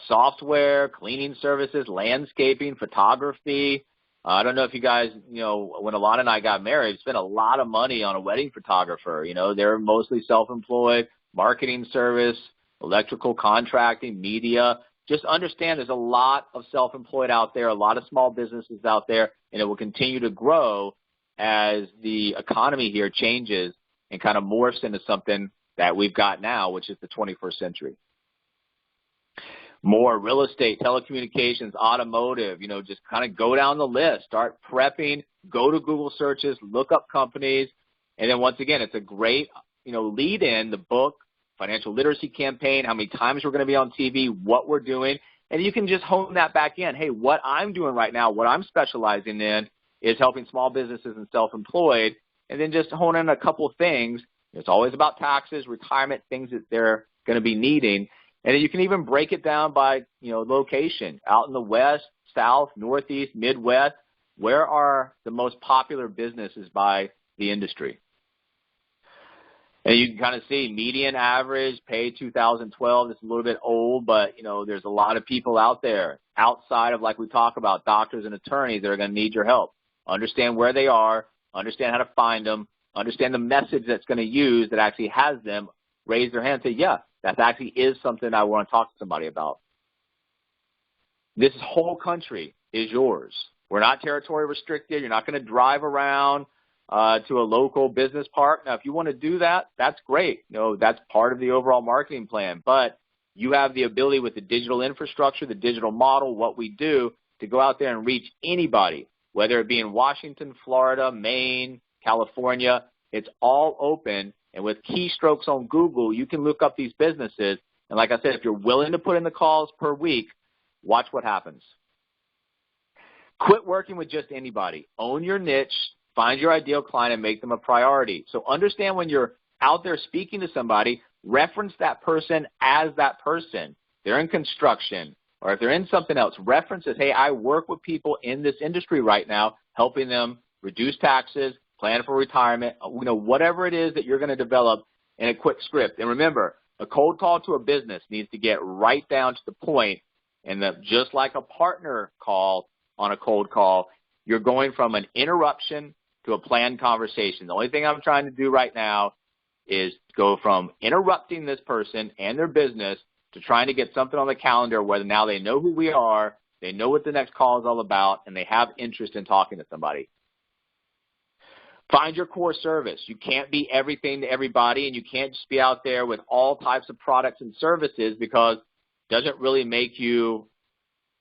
software, cleaning services, landscaping, photography. I don't know if you guys, when Alana and I got married, spent a lot of money on a wedding photographer. They're mostly self-employed, marketing service, electrical contracting, media. Just understand there's a lot of self-employed out there, a lot of small businesses out there, and it will continue to grow as the economy here changes and kind of morphs into something that we've got now, which is the 21st century. More real estate, telecommunications, automotive, just kind of go down the list, start prepping, go to Google searches, look up companies. And then once again, it's a great, lead in the book, financial literacy campaign, how many times we're going to be on TV, what we're doing. And you can just hone that back in. Hey, what I'm doing right now, what I'm specializing in is helping small businesses and self-employed. And then just hone in a couple of things. It's always about taxes, retirement, things that they're going to be needing. And you can even break it down by, location. Out in the West, South, Northeast, Midwest, where are the most popular businesses by the industry? And you can kind of see median average pay 2012. It's a little bit old, but, there's a lot of people out there outside of, like we talk about, doctors and attorneys that are going to need your help. Understand where they are, understand how to find them, understand the message that's going to use that actually has them raise their hand and say, yeah, that actually is something I want to talk to somebody about. This whole country is yours. We're not territory restricted. You're not going to drive around to a local business park. Now, if you want to do that, that's great. That's part of the overall marketing plan. But you have the ability with the digital infrastructure, the digital model, what we do, to go out there and reach anybody, whether it be in Washington, Florida, Maine, California. It's all open. And with keystrokes on Google, you can look up these businesses. And like I said, if you're willing to put in the calls per week, watch what happens. Quit working with just anybody. Own your niche. Find your ideal client and make them a priority. So understand when you're out there speaking to somebody, reference that person as that person. They're in construction, or if they're in something else, reference it. Hey, I work with people in this industry right now, helping them reduce taxes, plan for retirement, whatever it is that you're going to develop in a quick script. And remember, a cold call to a business needs to get right down to the point, and that just like a partner call on a cold call, you're going from an interruption to a planned conversation. The only thing I'm trying to do right now is go from interrupting this person and their business to trying to get something on the calendar where now they know who we are, they know what the next call is all about, and they have interest in talking to somebody. Find your core service. You can't be everything to everybody, and you can't just be out there with all types of products and services, because it doesn't really make you,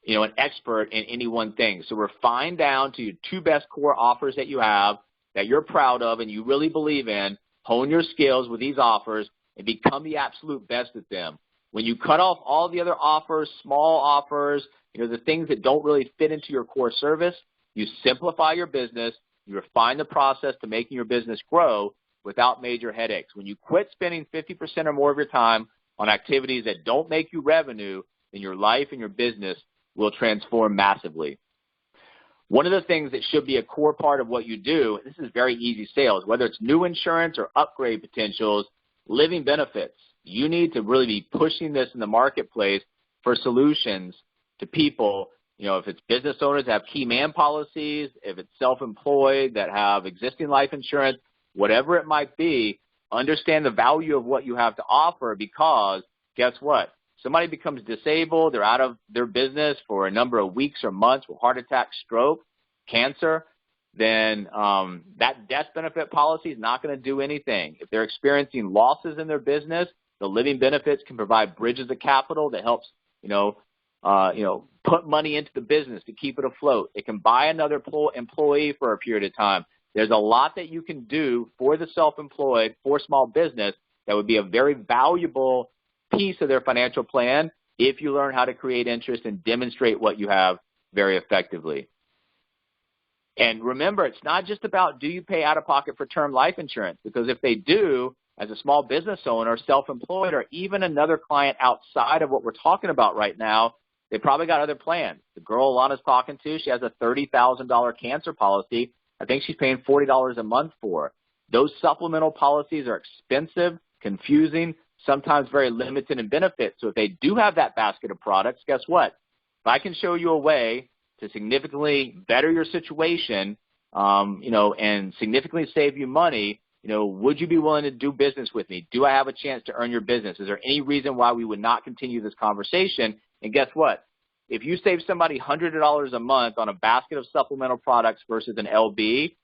an expert in any one thing. So refine down to your two best core offers that you have, that you're proud of and you really believe in. Hone your skills with these offers and become the absolute best at them. When you cut off all the other offers, small offers, the things that don't really fit into your core service, you simplify your business. You refine the process to making your business grow without major headaches. When you quit spending 50% or more of your time on activities that don't make you revenue, then your life and your business will transform massively. One of the things that should be a core part of what you do, this is very easy sales, whether it's new insurance or upgrade potentials, living benefits. You need to really be pushing this in the marketplace for solutions to people. If it's business owners that have key man policies, if it's self-employed that have existing life insurance, whatever it might be, understand the value of what you have to offer, because guess what? Somebody becomes disabled, they're out of their business for a number of weeks or months with heart attack, stroke, cancer, then that death benefit policy is not going to do anything. If they're experiencing losses in their business, the living benefits can provide bridges of capital that helps, put money into the business to keep it afloat. It can buy another employee for a period of time. There's a lot that you can do for the self-employed, for small business, that would be a very valuable piece of their financial plan if you learn how to create interest and demonstrate what you have very effectively. And remember, it's not just about do you pay out of pocket for term life insurance, because if they do, as a small business owner, self-employed, or even another client outside of what we're talking about right now, they probably got other plans. The girl Alana's talking to, she has a $30,000 cancer policy. I think she's paying $40 a month for. Those supplemental policies are expensive, confusing, sometimes very limited in benefits. So if they do have that basket of products, guess what? If I can show you a way to significantly better your situation, and significantly save you money, would you be willing to do business with me? Do I have a chance to earn your business? Is there any reason why we would not continue this conversation? And guess what? If you save somebody $100 a month on a basket of supplemental products versus an LB,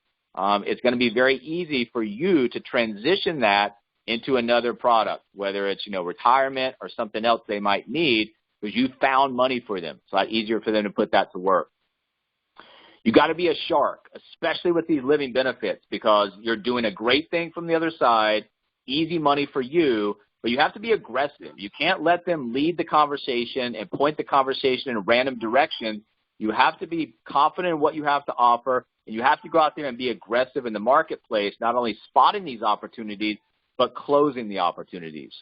it's going to be very easy for you to transition that into another product, whether it's, retirement or something else they might need, because you found money for them. It's a lot easier for them to put that to work. You got to be a shark, especially with these living benefits, because you're doing a great thing from the other side, easy money for you, but you have to be aggressive. You can't let them lead the conversation and point the conversation in random directions. You have to be confident in what you have to offer, and you have to go out there and be aggressive in the marketplace, not only spotting these opportunities, but closing the opportunities.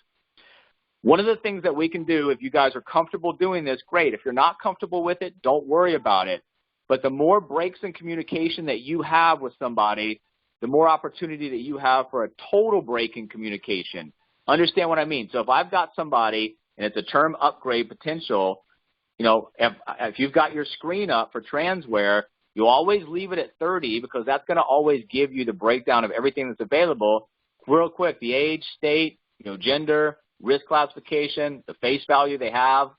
One of the things that we can do, if you guys are comfortable doing this, great. If you're not comfortable with it, don't worry about it. But the more breaks in communication that you have with somebody, the more opportunity that you have for a total break in communication. Understand what I mean? So if I've got somebody and it's a term upgrade potential, if you've got your screen up for transwear, you always leave it at 30 because that's going to always give you the breakdown of everything that's available. Real quick, the age, state, gender, risk classification, the face value they have.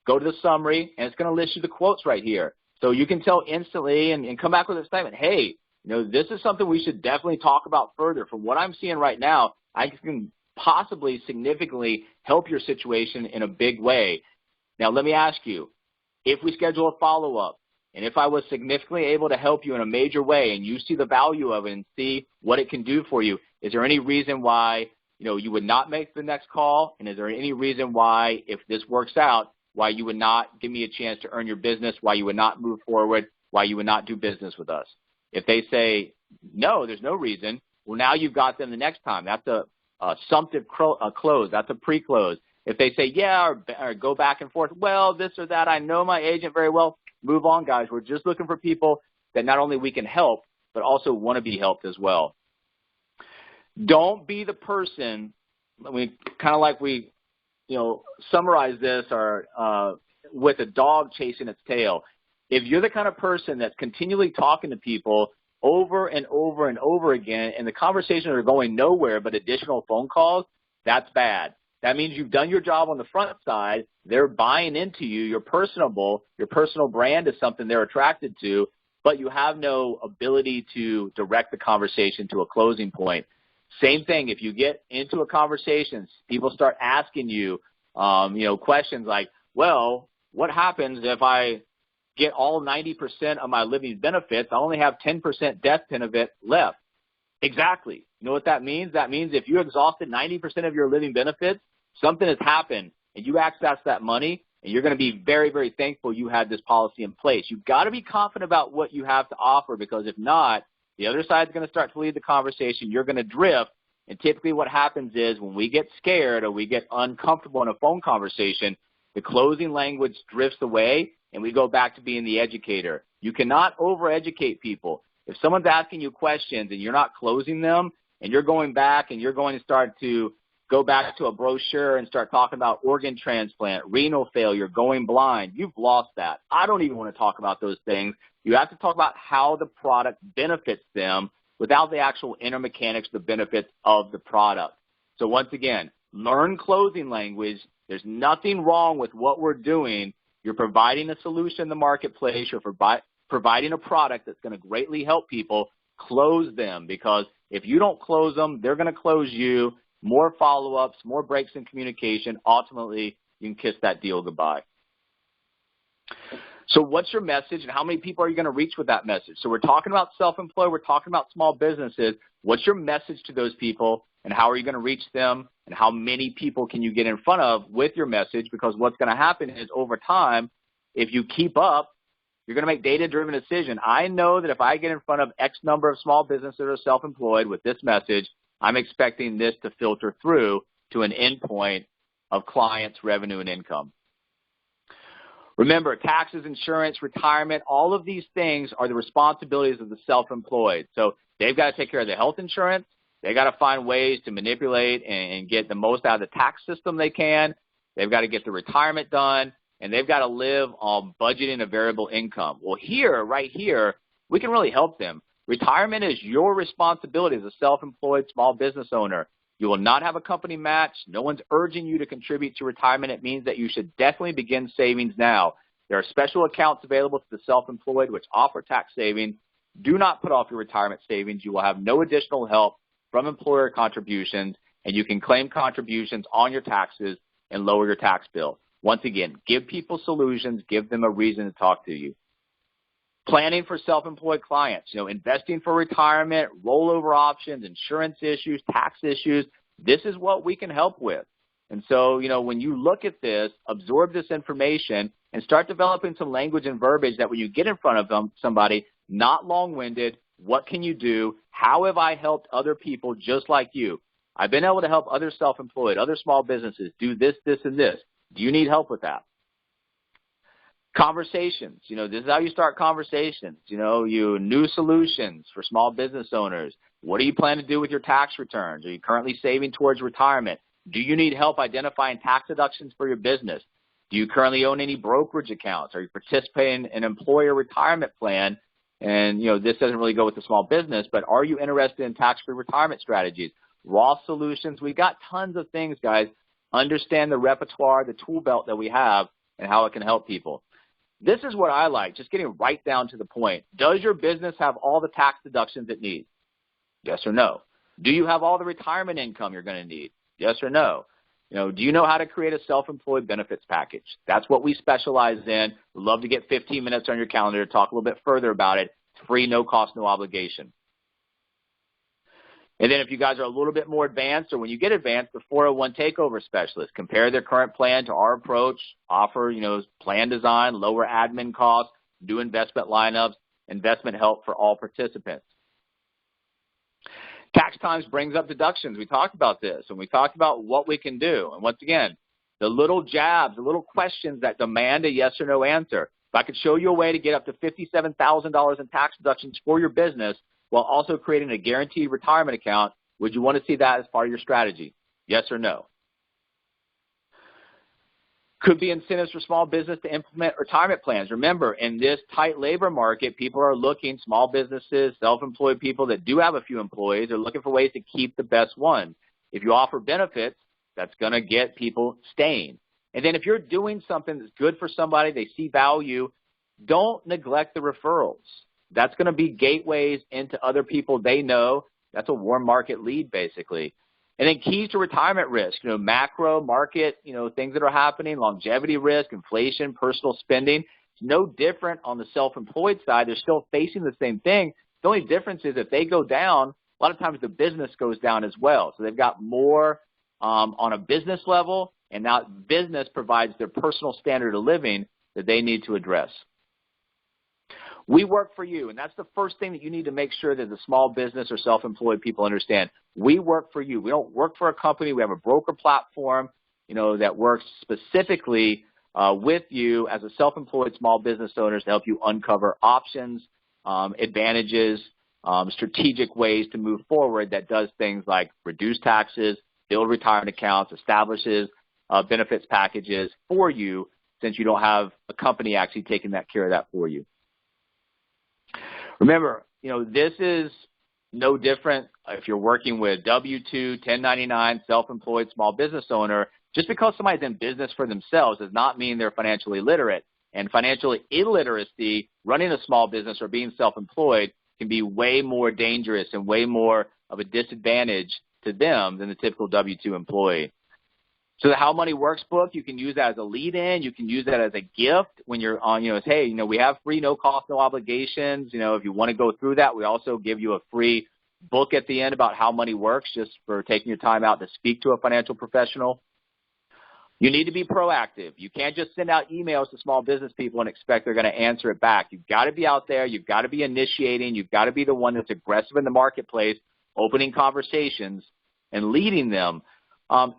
Go to the summary, and it's going to list you the quotes right here. So you can tell instantly and come back with a statement, hey, this is something we should definitely talk about further. From what I'm seeing right now, I can possibly significantly help your situation in a big way. Now, let me ask you, if we schedule a follow-up, and if I was significantly able to help you in a major way and you see the value of it and see what it can do for you, is there any reason why, you would not make the next call? And is there any reason why, if this works out, why you would not give me a chance to earn your business, why you would not move forward, why you would not do business with us? If they say, no, there's no reason, well, now you've got them the next time. That's a assumptive close. That's a pre-close. If they say, yeah, or go back and forth, well, this or that, I know my agent very well, move on, guys. We're just looking for people that not only we can help, but also want to be helped as well. Don't be the person, summarize this or with a dog chasing its tail. If you're the kind of person that's continually talking to people over and over and over again, and the conversations are going nowhere but additional phone calls, that's bad. That means you've done your job on the front side. They're buying into you. Your personal brand is something they're attracted to, but you have no ability to direct the conversation to a closing point. Same thing, if you get into a conversation, people start asking you, questions like, well, what happens if I get all 90% of my living benefits? I only have 10% death benefit left. Exactly. You know what that means? That means if you exhausted 90% of your living benefits, something has happened, and you access that money, and you're going to be very, very thankful you had this policy in place. You've got to be confident about what you have to offer, because if not, the other side is going to start to lead the conversation. You're going to drift, and typically what happens is when we get scared or we get uncomfortable in a phone conversation, the closing language drifts away, and we go back to being the educator. You cannot over-educate people. If someone's asking you questions and you're not closing them, and you're going back and you're going to start to go back to a brochure and start talking about organ transplant, renal failure, going blind, you've lost that. I don't even want to talk about those things. You have to talk about how the product benefits them without the actual inner mechanics, the benefits of the product. So once again, learn closing language. There's nothing wrong with what we're doing. You're providing a solution in the marketplace. You're providing a product that's going to greatly help people. Close them, because if you don't close them, they're going to close you. More follow-ups, more breaks in communication. Ultimately, you can kiss that deal goodbye. So what's your message, and how many people are you going to reach with that message? So we're talking about self-employed. We're talking about small businesses. What's your message to those people, and how are you going to reach them, and how many people can you get in front of with your message? Because what's going to happen is over time, if you keep up, you're going to make data-driven decisions. I know that if I get in front of X number of small businesses that are self-employed with this message, I'm expecting this to filter through to an endpoint of clients, revenue, and income. Remember, taxes, insurance, retirement, all of these things are the responsibilities of the self-employed. So They've got to take care of their health insurance. They got to find ways to manipulate and get the most out of the tax system they can. They've got to get the retirement done, and they've got to live on budgeting a variable income. Well, right here, we can really help them. Retirement is your responsibility as a self-employed small business owner. You will not have a company match. No one's urging you to contribute to retirement. It means that you should definitely begin savings now. There are special accounts available to the self-employed which offer tax savings. Do not put off your retirement savings. You will have no additional help from employer contributions, and you can claim contributions on your taxes and lower your tax bill. Once again, give people solutions. Give them a reason to talk to you. Planning for self-employed clients, investing for retirement, rollover options, insurance issues, tax issues. This is what we can help with. And so, when you look at this, absorb this information and start developing some language and verbiage that when you get in front of somebody, not long-winded, what can you do? How have I helped other people just like you? I've been able to help other self-employed, other small businesses do this, this, and this. Do you need help with that? Conversations. This is how you start conversations. New solutions for small business owners. What do you plan to do with your tax returns? Are you currently saving towards retirement? Do you need help identifying tax deductions for your business? Do you currently own any brokerage accounts? Are you participating in an employer retirement plan? And, this doesn't really go with the small business, but are you interested in tax-free retirement strategies? Raw solutions. We've got tons of things, guys. Understand the repertoire, the tool belt that we have, and how it can help people. This is what I like, just getting right down to the point. Does your business have all the tax deductions it needs? Yes or no? Do you have all the retirement income you're going to need? Yes or no? Do you know how to create a self-employed benefits package? That's what we specialize in. We'd love to get 15 minutes on your calendar to talk a little bit further about it. It's free, no cost, no obligation. And then if you guys are a little bit more advanced, or when you get advanced, the 401 takeover specialist. Compare their current plan to our approach, offer, plan design, lower admin costs, do investment lineups, investment help for all participants. Tax Times brings up deductions. We talked about this, and we talked about what we can do. And once again, the little jabs, the little questions that demand a yes or no answer. If I could show you a way to get up to $57,000 in tax deductions for your business while also creating a guaranteed retirement account, would you want to see that as part of your strategy? Yes or no? Could be incentives for small business to implement retirement plans. Remember, in this tight labor market, people are looking, small businesses, self-employed people that do have a few employees are looking for ways to keep the best ones. If you offer benefits, that's going to get people staying. And then if you're doing something that's good for somebody, they see value, don't neglect the referrals. That's going to be gateways into other people they know. That's a warm market lead, basically. And then keys to retirement risk, macro market, things that are happening, longevity risk, inflation, personal spending. It's no different on the self-employed side. They're still facing the same thing. The only difference is if they go down, a lot of times the business goes down as well. So they've got more on a business level, and now business provides their personal standard of living that they need to address. We work for you, and that's the first thing that you need to make sure that the small business or self-employed people understand. We work for you. We don't work for a company. We have a broker platform, that works specifically with you as a self-employed small business owner to help you uncover options, advantages, strategic ways to move forward that does things like reduce taxes, build retirement accounts, establishes benefits packages for you since you don't have a company actually taking that care of that for you. Remember, this is no different if you're working with W-2, 1099, self-employed small business owner. Just because somebody's in business for themselves does not mean they're financially literate. And financial illiteracy, running a small business or being self-employed, can be way more dangerous and way more of a disadvantage to them than the typical W-2 employee. So the How Money Works book, you can use that as a lead-in. You can use that as a gift when you're on, hey, we have free, no cost, no obligations. If you want to go through that, we also give you a free book at the end about how money works just for taking your time out to speak to a financial professional. You need to be proactive. You can't just send out emails to small business people and expect they're going to answer it back. You've got to be out there. You've got to be initiating. You've got to be the one that's aggressive in the marketplace, opening conversations and leading them.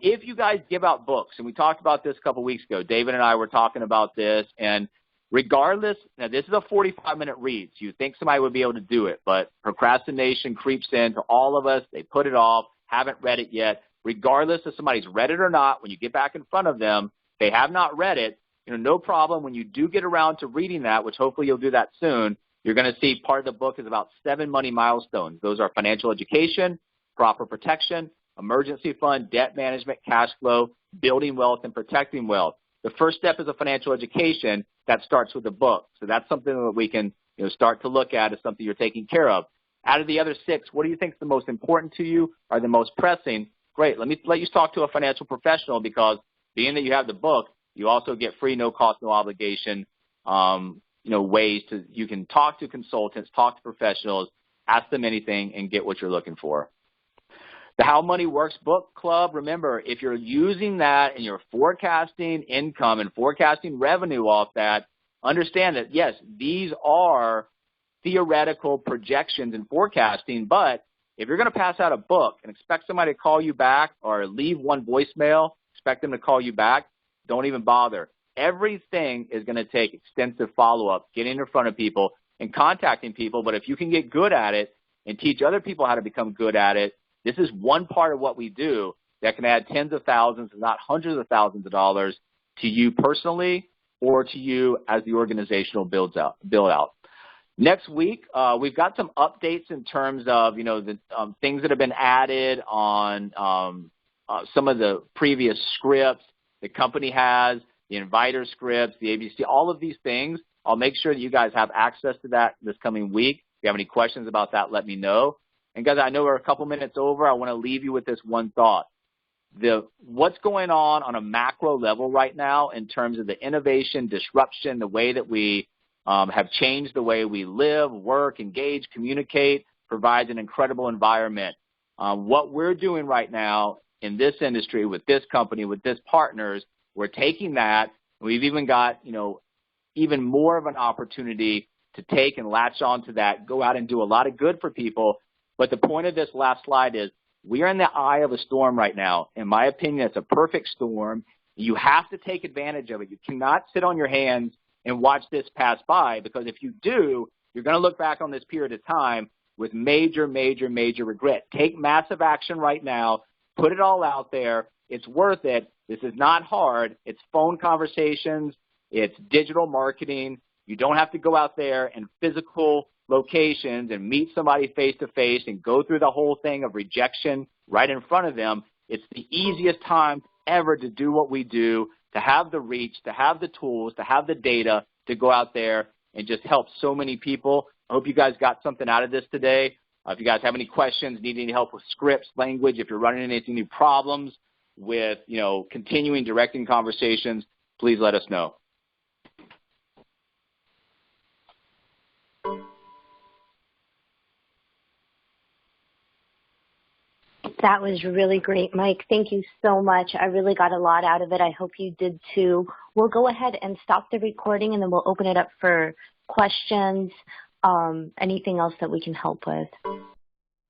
If you guys give out books, and we talked about this a couple weeks ago, David and I were talking about this, and Regardless, now this is a 45-minute read, so you think somebody would be able to do it, but procrastination creeps into all of us. They put it off, haven't read it yet. Regardless if somebody's read it or not, when you get back in front of them, they have not read it, no problem. When you do get around to reading that, which hopefully you'll do that soon, you're going to see part of the book is about 7 money milestones. Those are financial education, proper protection, emergency fund, debt management, cash flow, building wealth, and protecting wealth. The first step is a financial education that starts with the book. So that's something that we can start to look at as something you're taking care of. Out of the other 6, what do you think is the most important to you or the most pressing? Great. Let me let you talk to a financial professional, because being that you have the book, you also get free, no cost, no obligation ways to, you can talk to consultants, talk to professionals, ask them anything, and get what you're looking for. The How Money Works book club, remember, if you're using that and you're forecasting income and forecasting revenue off that, understand that, yes, these are theoretical projections and forecasting, but if you're going to pass out a book and expect somebody to call you back or leave one voicemail, expect them to call you back, don't even bother. Everything is going to take extensive follow-up, getting in front of people and contacting people, but if you can get good at it and teach other people how to become good at it, this is one part of what we do that can add tens of thousands, if not hundreds of thousands of dollars to you personally or to you as the organizational build out. Next week, we've got some updates in terms of, the things that have been added on some of the previous scripts the company has, the inviter scripts, the ABC, all of these things. I'll make sure that you guys have access to that this coming week. If you have any questions about that, let me know. And guys, I know we're a couple minutes over. I want to leave you with this one thought. What's going on a macro level right now in terms of the innovation, disruption, the way that we have changed the way we live, work, engage, communicate, provides an incredible environment. What we're doing right now in this industry with this company, with this partners, we're taking that. We've even got, even more of an opportunity to take and latch on to that, go out and do a lot of good for people. But the point of this last slide is we are in the eye of a storm right now. In my opinion, it's a perfect storm. You have to take advantage of it. You cannot sit on your hands and watch this pass by, because if you do, you're going to look back on this period of time with major, major, major regret. Take massive action right now. Put it all out there. It's worth it. This is not hard. It's phone conversations. It's digital marketing. You don't have to go out there in physical locations and meet somebody face-to-face and go through the whole thing of rejection right in front of them. It's the easiest time ever to do what we do, to have the reach, to have the tools, to have the data to go out there and just help so many people. I hope you guys got something out of this today. If you guys have any questions, need any help with scripts, language, if you're running into any problems with, continuing directing conversations, please let us know. That was really great, Mike. Thank you so much. I really got a lot out of it. I hope you did too. We'll go ahead and stop the recording, and then we'll open it up for questions, anything else that we can help with.